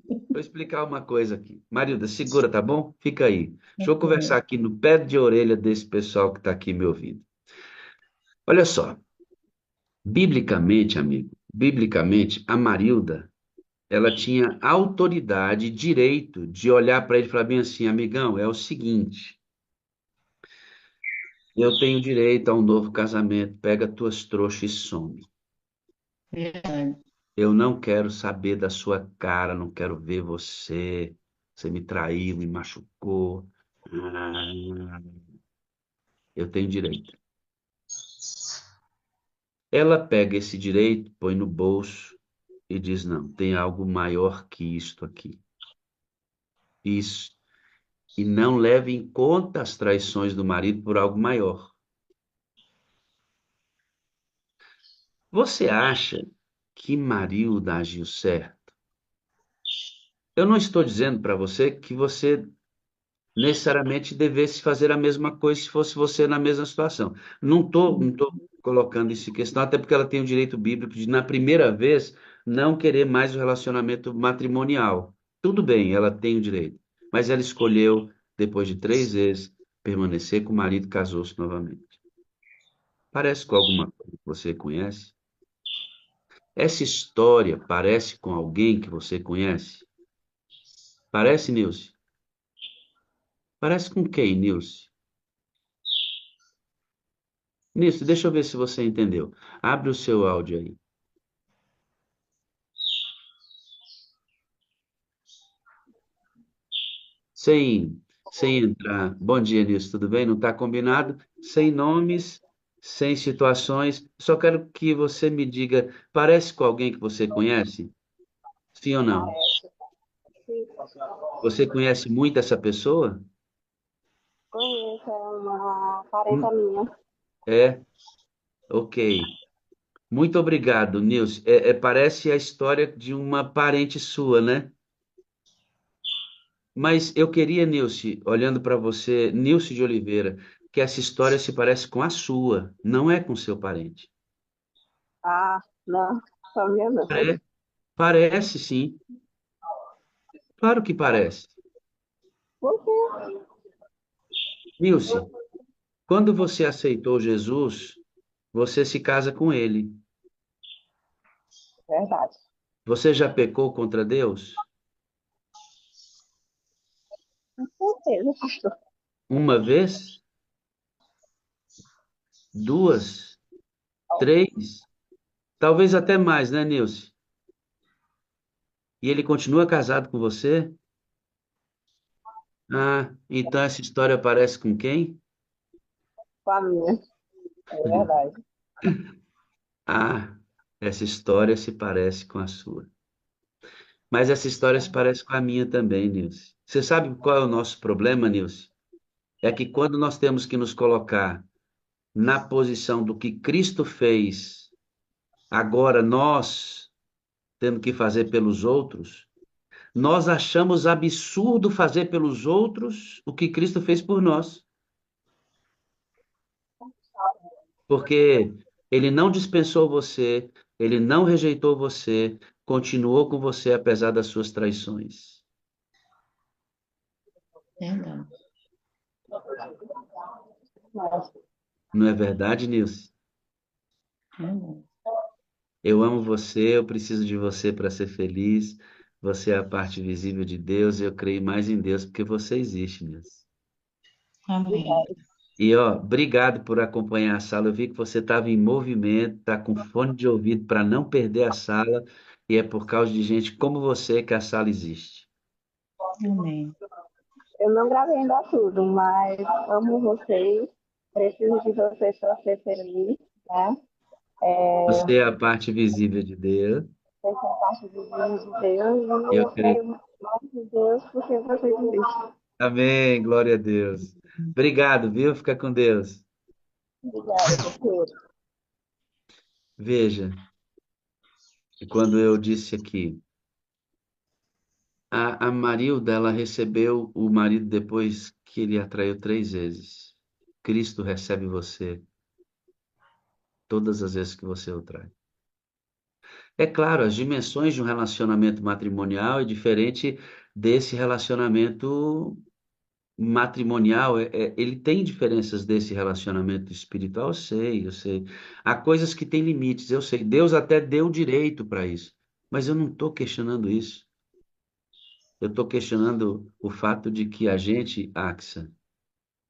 Vou explicar uma coisa aqui. Marilda, segura, tá bom? Fica aí. Deixa eu conversar aqui no pé de orelha desse pessoal que está aqui me ouvindo. Olha só, biblicamente, amigo, biblicamente, a Marilda, ela tinha autoridade, direito de olhar para ele e falar bem assim, amigão, é o seguinte, eu tenho direito a um novo casamento, pega tuas trouxas e some. Verdade. Eu não quero saber da sua cara, não quero ver você. Você me traiu, me machucou. Ah, eu tenho direito. Ela pega esse direito, põe no bolso e diz: não, tem algo maior que isto aqui. Isso. E não leve em conta as traições do marido por algo maior. Você acha que Marilda agiu certo? Eu não estou dizendo para você que você necessariamente devesse fazer a mesma coisa se fosse você na mesma situação. Não tô colocando isso em questão, até porque ela tem o direito bíblico de, na primeira vez, não querer mais o relacionamento matrimonial. Tudo bem, ela tem o direito. Mas ela escolheu, depois de 3 vezes, permanecer com o marido e casou-se novamente. Parece com alguma coisa que você conhece? Essa história parece com alguém que você conhece? Parece, Nilce? Parece com quem, Nilce? Nisso, deixa eu ver se você entendeu. Abre o seu áudio aí. Sem entrar. Bom dia, Nisso, tudo bem? Não está combinado? Sem nomes, sem situações. Só quero que você me diga, parece com alguém que você conhece? Sim ou não? Você conhece muito essa pessoa? Conheço, é uma parenta Hum, minha. É, ok. Muito obrigado, Nilce. Parece a história de uma parente sua, né? Mas eu queria, Nilce, olhando para você, Nilce de Oliveira, que essa história se parece com a sua, não é com seu parente. Ah, não, família não. Parece, sim. Claro que parece. Por quê? Nilce, quando você aceitou Jesus, você se casa com ele. Verdade. Você já pecou contra Deus? Com certeza, pastor. Uma vez? 2, 3, talvez até mais, né, Nilce? E ele continua casado com você? Ah, então essa história parece com quem? Com a minha, é verdade. Ah, essa história se parece com a sua. Mas essa história se parece com a minha também, Nilce. Você sabe qual é o nosso problema, Nilce? É que quando nós temos que nos colocar na posição do que Cristo fez, agora nós temos que fazer pelos outros, nós achamos absurdo fazer pelos outros o que Cristo fez por nós. Porque ele não dispensou você, ele não rejeitou você, continuou com você apesar das suas traições. Verdade. Mas, Não é verdade, Nilce? Verdade. Eu amo você, eu preciso de você para ser feliz. Você é a parte visível de Deus e eu creio mais em Deus porque você existe, Nilce. Amém. E ó, obrigado por acompanhar a sala. Eu vi que você estava em movimento, tá com fone de ouvido para não perder a sala, e é por causa de gente como você que a sala existe. Amém. eu não gravei ainda tudo, mas amo vocês. Preciso de vocês para ser feliz, né? Você é a parte visível de Deus. Vocês são parte do reino de Deus e Eu eu creio. quero mais de Deus porque vocês existem. Amém, glória a Deus. Obrigado, viu? Fica com Deus. Obrigada, por tudo. Veja, quando eu disse aqui, a Marilda, ela recebeu o marido depois que ele a traiu 3 vezes. Cristo recebe você todas as vezes que você o trai. É claro, as dimensões de um relacionamento matrimonial é diferente desse relacionamento matrimonial. Ele tem diferenças desse relacionamento espiritual, eu sei, eu sei. Há coisas que têm limites, eu sei. Deus até deu direito para isso, mas eu não estou questionando isso. Eu estou questionando o fato de que a gente, Axa,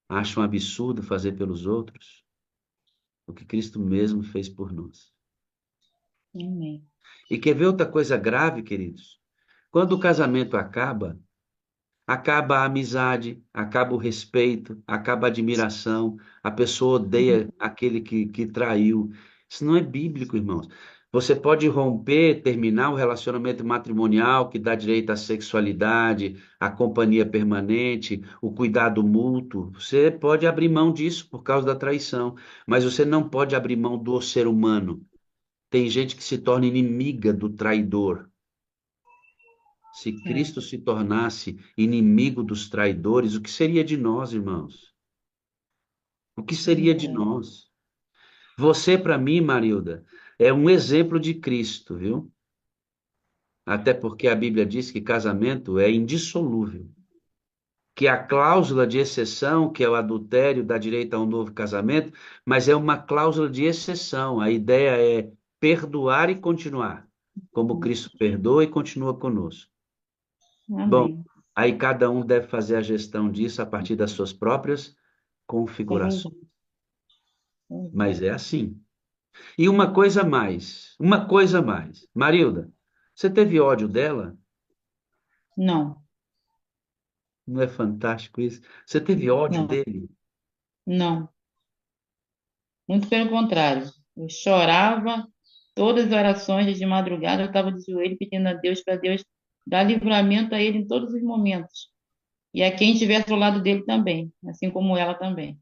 acha um absurdo fazer pelos outros o que Cristo mesmo fez por nós. Amém. E quer ver outra coisa grave, queridos? Quando o casamento acaba, acaba a amizade, acaba o respeito, acaba a admiração, a pessoa odeia aquele que traiu. Isso não é bíblico, irmãos. Você pode romper, terminar o relacionamento matrimonial que dá direito à sexualidade, à companhia permanente, o cuidado mútuo. Você pode abrir mão disso por causa da traição, mas você não pode abrir mão do ser humano. Tem gente que se torna inimiga do traidor. Se É. Cristo se tornasse inimigo dos traidores, o que seria de nós, irmãos? O que seria de Verdade. nós? Você, para mim, Marilda, é um exemplo de Cristo, viu? Até porque a Bíblia diz que casamento é indissolúvel, que a cláusula de exceção, que é o adultério, dá direito a um novo casamento, mas é uma cláusula de exceção. A ideia é perdoar e continuar, como Cristo perdoa e continua conosco. Bom, Amém. aí cada um deve fazer a gestão disso a partir das suas próprias É configurações. verdade. É Mas verdade. é assim. E uma coisa a mais, uma coisa a mais. Marilda, você teve ódio dela? Não, Não é fantástico isso? Você teve ódio não, dele? não. Muito pelo contrário. Eu chorava todas as orações de madrugada, eu estava de joelho pedindo a Deus para Deus dar livramento a ele em todos os momentos. E a quem estivesse ao lado dele também, assim como ela também.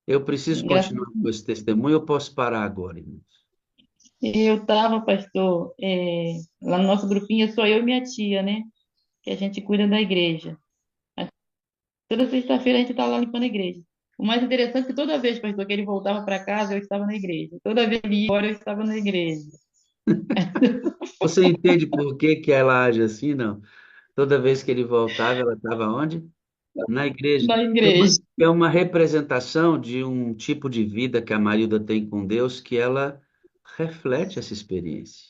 Eu preciso Engraçado. continuar com esse testemunho, eu posso parar agora, irmãos. Eu estava, pastor, lá no nosso grupinho, sou eu e minha tia, né? Que a gente cuida da igreja. Toda sexta-feira a gente está lá limpando a igreja. O mais interessante é que toda vez, pastor, que ele voltava para casa, eu estava na igreja. Toda vez que ele ia embora, eu estava na igreja. Você entende por que que ela age assim, não? Toda vez que ele voltava, ela estava onde? Na igreja. Na É uma, igreja. é uma representação de um tipo de vida que a Marilda tem com Deus que ela reflete essa experiência.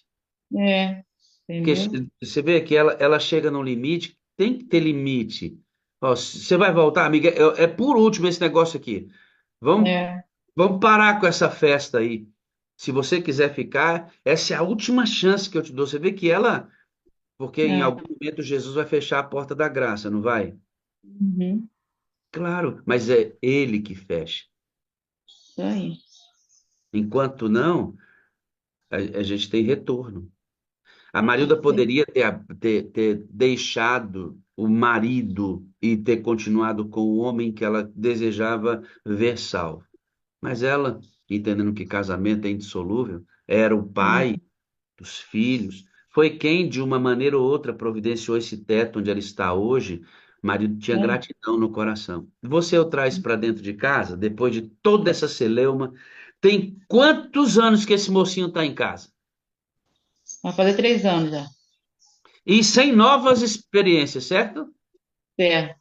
É, Porque entendeu? você vê que ela chega num limite, tem que ter limite. Ó, você vai voltar, amiga? É por último esse negócio aqui. Vamos, É, vamos parar com essa festa aí. Se você quiser ficar, essa é a última chance que eu te dou. Você vê que ela, porque em é. algum momento Jesus vai fechar a porta da graça, não vai? Uhum. Claro, mas é ele que fecha. Isso aí. Enquanto não, a gente tem retorno. A Marilda Sim. poderia ter deixado o marido e ter continuado com o homem que ela desejava ver salvo. Mas ela, entendendo que casamento é indissolúvel, era o pai dos filhos, foi quem, de uma maneira ou outra, providenciou esse teto onde ela está hoje. O marido tinha É. gratidão no coração. Você o traz para dentro de casa, depois de toda essa celeuma. Tem quantos anos que esse mocinho está em casa? Vai fazer 3 anos já. E sem novas experiências, certo? Certo.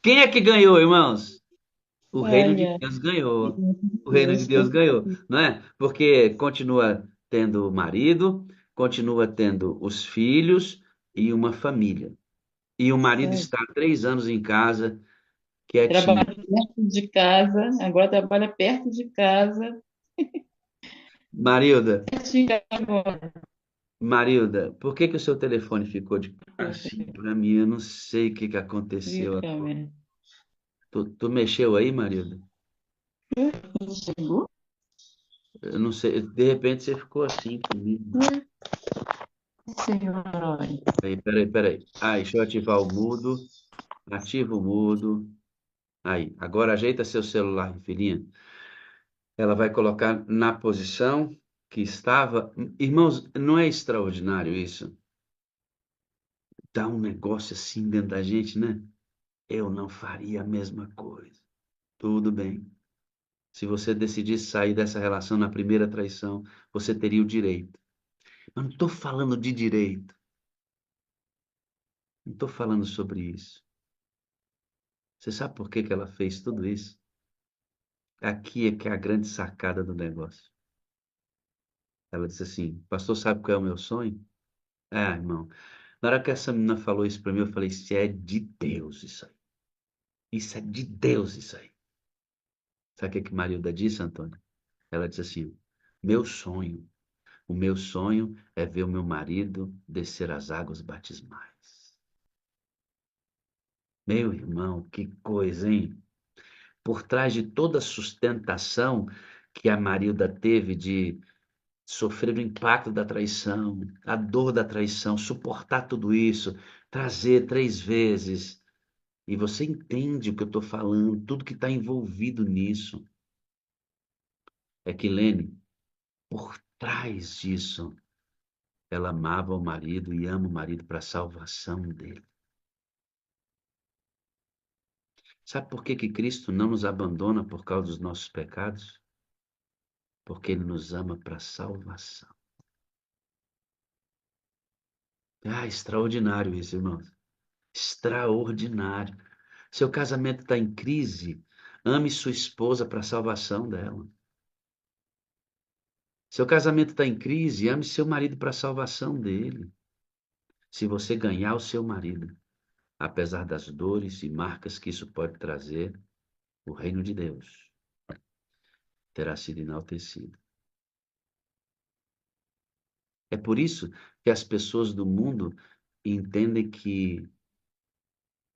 Quem é que ganhou, irmãos? O reino Ai, de ai. Deus ganhou. O reino de Deus, Deus com ganhou, certeza. não é? Porque continua tendo o marido, continua tendo os filhos e uma família. E o marido É. está há 3 anos em casa, quietinho. Trabalha perto de casa, agora trabalha perto de casa. Marilda, Pertinho de casa agora. Marilda, por que que o seu telefone ficou de assim para mim? Eu não sei o que que aconteceu Fica, agora. velho. Tu mexeu aí, Marilda? Chegou? Eu não sei, de repente você ficou assim comigo. Senhor, Peraí. Aí, deixa eu ativar o mudo. Ativa o mudo. Aí, agora ajeita seu celular, filhinha. Ela vai colocar na posição que estava. Irmãos, não é extraordinário isso? Dá um negócio assim dentro da gente, né? Eu não faria a mesma coisa. Tudo bem. Se você decidisse sair dessa relação na primeira traição, você teria o direito. Mas não estou falando de direito. Não estou falando sobre isso. Você sabe por que que ela fez tudo isso? Aqui é que é a grande sacada do negócio. Ela disse assim: Pastor, sabe qual é o meu sonho? Ah, irmão. Na hora que essa menina falou isso para mim, eu falei: Isso é de Deus, isso aí. Isso é de Deus, isso aí. Sabe o que que Marilda disse, Antônio? Ela disse assim: Meu sonho, o meu sonho é ver o meu marido descer as águas batismais. Meu irmão, que coisa, hein? Por trás de toda a sustentação que a Marilda teve de sofrer o impacto da traição, a dor da traição, suportar tudo isso, trazer 3 vezes. E você entende o que eu estou falando, tudo que está envolvido nisso. É que Lene, por trás disso, ela amava o marido e ama o marido para a salvação dele. Sabe por que que Cristo não nos abandona por causa dos nossos pecados? Porque ele nos ama para a salvação. Ah, extraordinário isso, irmãos. Extraordinário. Seu casamento está em crise, ame sua esposa para a salvação dela. Seu casamento está em crise, ame seu marido para a salvação dele. Se você ganhar o seu marido, apesar das dores e marcas que isso pode trazer, o reino de Deus terá sido enaltecido. É por isso que as pessoas do mundo entendem que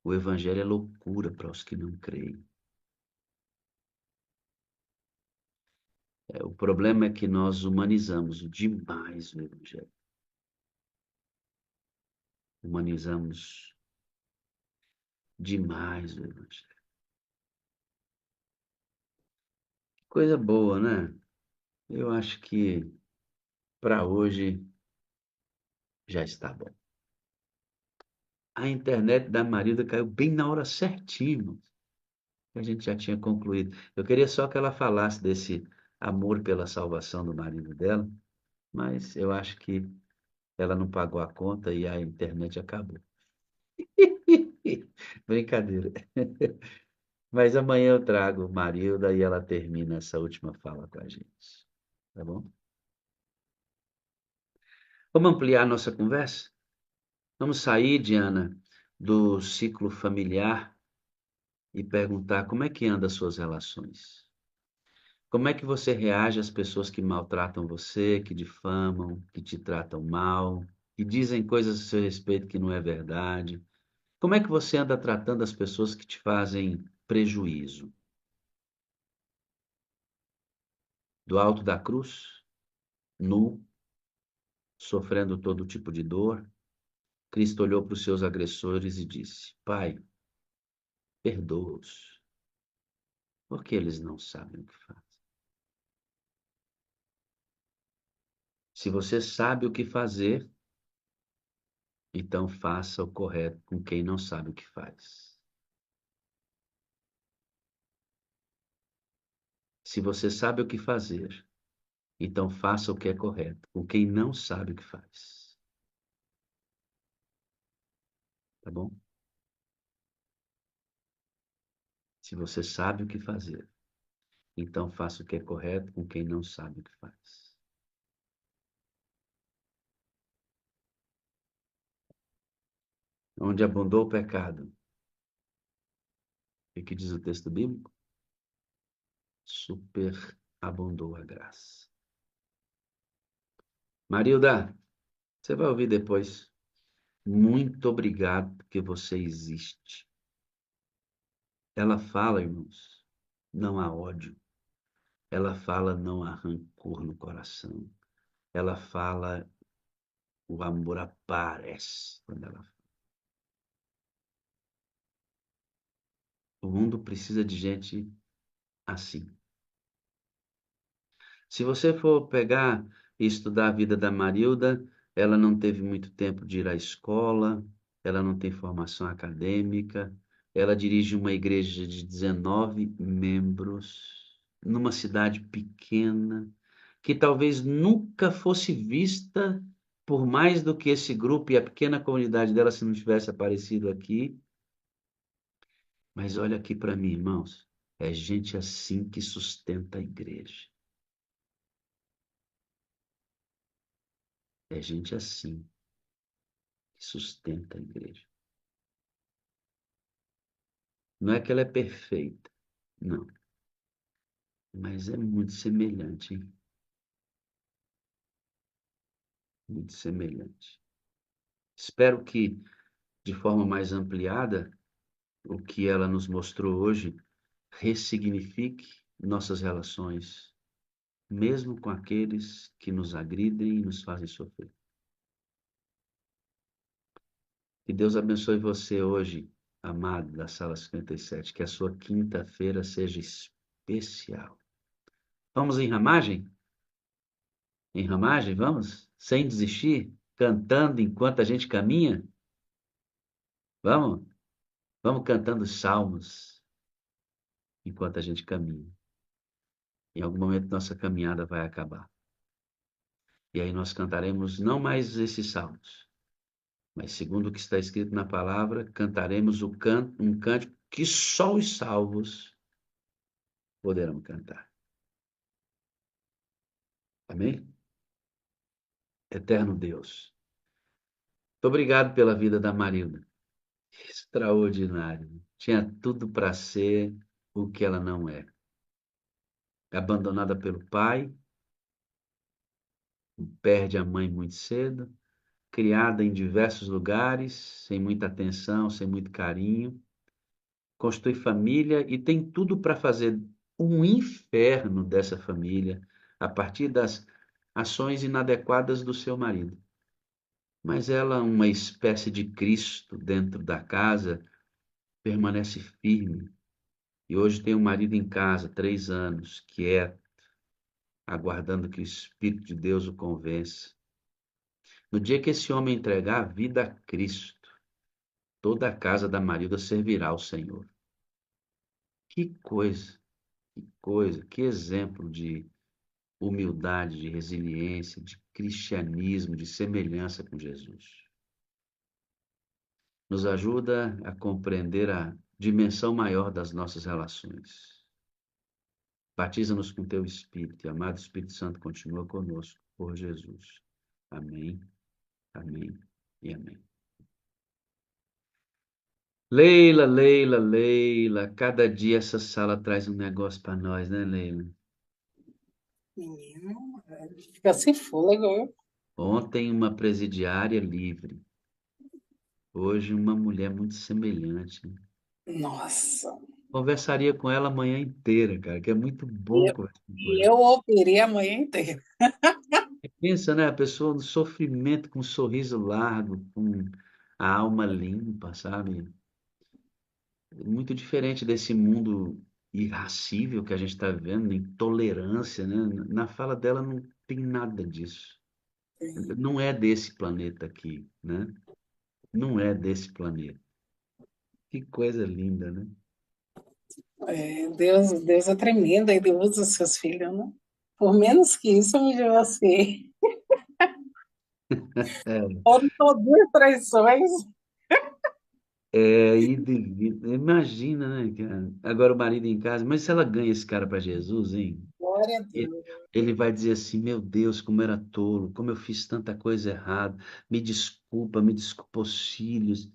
o evangelho é loucura para os que não creem. O problema é que nós humanizamos demais o evangelho. Humanizamos demais o evangelho. Coisa boa, né? Eu acho que para hoje já está bom. A internet da Marilda caiu bem na hora certinha, irmãos, que a gente já tinha concluído. Eu queria só que ela falasse desse amor pela salvação do marido dela, mas eu acho que ela não pagou a conta e a internet acabou. Brincadeira. Mas amanhã eu trago Marilda e ela termina essa última fala com a gente. Tá bom? Vamos ampliar a nossa conversa? Vamos sair, Diana, do ciclo familiar e perguntar como é que anda as suas relações. Como é que você reage às pessoas que maltratam você, que difamam, que te tratam mal, que dizem coisas a seu respeito que não é verdade? Como é que você anda tratando as pessoas que te fazem prejuízo? Do alto da cruz, nu, sofrendo todo tipo de dor, Cristo olhou para os seus agressores e disse: Pai, perdoa-os, porque eles não sabem o que fazem. Se você sabe o que fazer, então faça o correto com quem não sabe o que faz. Se você sabe o que fazer, então faça o que é correto com quem não sabe o que faz. Tá bom? Se você sabe o que fazer, então faça o que é correto com quem não sabe o que faz. Onde abundou o pecado, o que diz o texto bíblico? Superabundou a graça. Marilda, você vai ouvir depois. Muito obrigado porque você existe. Ela fala, irmãos, não há ódio. Ela fala, não há rancor no coração. Ela fala, o amor aparece quando ela fala. O mundo precisa de gente assim. Se você for pegar e estudar a vida da Marilda, ela não teve muito tempo de ir à escola, ela não tem formação acadêmica, ela dirige uma igreja de 19 membros, numa cidade pequena, que talvez nunca fosse vista por mais do que esse grupo e a pequena comunidade dela se não tivesse aparecido aqui. Mas olha aqui para mim, irmãos, é gente assim que sustenta a igreja. É gente assim que sustenta a igreja. Não é que ela é perfeita, não. Mas é muito semelhante, hein? Muito semelhante. Espero que, de forma mais ampliada, o que ela nos mostrou hoje ressignifique nossas relações, mesmo com aqueles que nos agridem e nos fazem sofrer. Que Deus abençoe você hoje, amado da Sala 57, que a sua quinta-feira seja especial. Vamos em ramagem? Em ramagem, vamos? Sem desistir? Cantando enquanto a gente caminha? Vamos? Vamos cantando salmos enquanto a gente caminha. Em algum momento nossa caminhada vai acabar. E aí nós cantaremos não mais esses salmos, mas segundo o que está escrito na palavra, cantaremos um cântico que só os salvos poderão cantar. Amém? Eterno Deus, muito obrigado pela vida da Marilda. Extraordinário. Tinha tudo para ser o que ela não é. Abandonada pelo pai, perde a mãe muito cedo, criada em diversos lugares, sem muita atenção, sem muito carinho, constitui família e tem tudo para fazer um inferno dessa família a partir das ações inadequadas do seu marido. Mas ela, uma espécie de Cristo dentro da casa, permanece firme. E hoje tem um marido em casa, 3 anos, quieto, aguardando que o Espírito de Deus o convença. No dia que esse homem entregar a vida a Cristo, toda a casa da Marilda servirá ao Senhor. Que coisa, que coisa, que exemplo de humildade, de resiliência, de cristianismo, de semelhança com Jesus. Nos ajuda a compreender a dimensão maior das nossas relações. Batiza-nos com teu Espírito e, amado Espírito Santo, continua conosco, por Jesus. Amém, amém e amém. Leila, Leila, Leila, cada dia essa sala traz um negócio para nós, né, Leila? Menino, fica sem fôlego, viu? Ontem uma presidiária livre, hoje uma mulher muito semelhante. Nossa. Conversaria com ela a manhã inteira, cara, que é muito E bom eu, conversar com e ela. eu operei a manhã inteira. Pensa, né, a pessoa no sofrimento, com um sorriso largo, com a alma limpa, sabe? Muito diferente desse mundo irracível que a gente está vivendo, intolerância, né? Na fala dela não tem nada disso. Não é desse planeta aqui, né? Não é desse planeta. Que coisa linda, né? Deus é tremendo, ele usa os seus filhos, né? Por menos que isso, eu me divorciei. É, Foram duas traições. ida e vinda. Imagina, né, cara? Agora o marido em casa, mas se ela ganha esse cara para Jesus, hein? Glória a Ele Deus. ele vai dizer assim: Meu Deus, como era tolo, como eu fiz tanta coisa errada, me desculpa os filhos,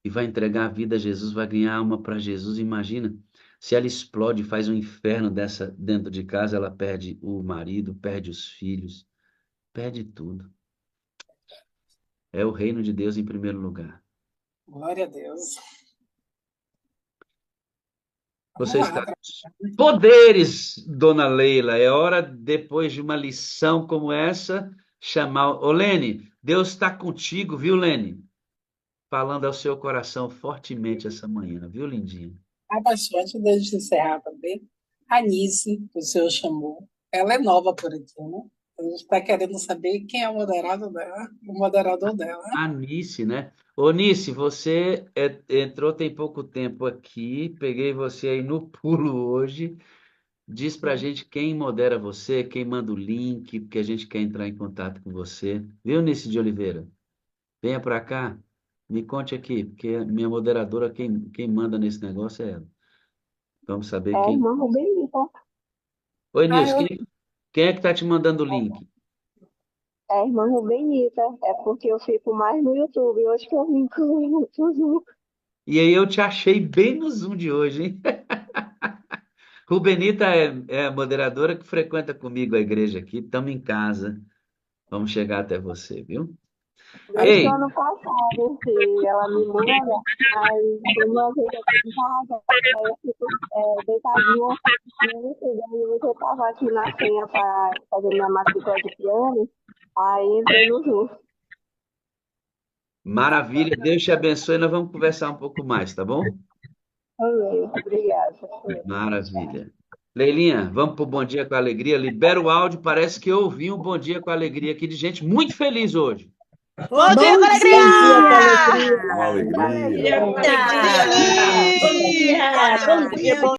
e vai entregar a vida a Jesus, vai ganhar alma para Jesus. Imagina se ela explode e faz um inferno dessa dentro de casa, ela perde o marido, perde os filhos, perde tudo. É o reino de Deus em primeiro lugar. Glória a Deus. Você Vamos lá. está com poderes, dona Leila. É hora, depois de uma lição como essa, chamar. Ô, Lene, Deus está contigo, viu, Lene? Falando ao seu coração fortemente essa manhã, viu, lindinha? A pastor, antes de a gente encerrar também, a Nice, que o senhor chamou, ela é nova por aqui, né? A gente está querendo saber quem é o moderador dela. A Nice, né? Ô, Nice, você entrou tem pouco tempo aqui, peguei você aí no pulo hoje. Diz pra gente quem modera você, quem manda o link, porque a gente quer entrar em contato com você. Viu, Nice de Oliveira? Venha pra cá, me conte aqui, porque a minha moderadora, quem manda nesse negócio é ela. Vamos saber É a quem. irmã Rubenita. Oi, Ah, Nilce, quem é que tá te mandando o link? É a irmã Rubenita. É porque eu fico mais no YouTube. Hoje que eu vim pro Zoom. E aí eu te achei bem no Zoom de hoje, hein? Rubenita é a moderadora que frequenta comigo a igreja aqui. Estamos em casa. Vamos chegar até você, viu? Desde o Ei, ano passado, que ela me manda, aí uma vez eu tô em casa, aí eu fico deitadinha assistindo, e daí você tava aqui na senha para fazer minha matrícula de piano, aí entrei no Zoom. maravilha. Deus te abençoe. Nós vamos conversar um pouco mais, tá bom? Amém. Obrigada. Maravilha. Leilinha, vamos pro Bom Dia com Alegria. Libera o áudio. Parece que eu ouvi um Bom Dia com Alegria aqui de gente muito feliz hoje. Bom dia com bom Bom dia com alegria! alegria. Com Com alegria. alegria. Bom dia, bom dia, bom dia, bom dia.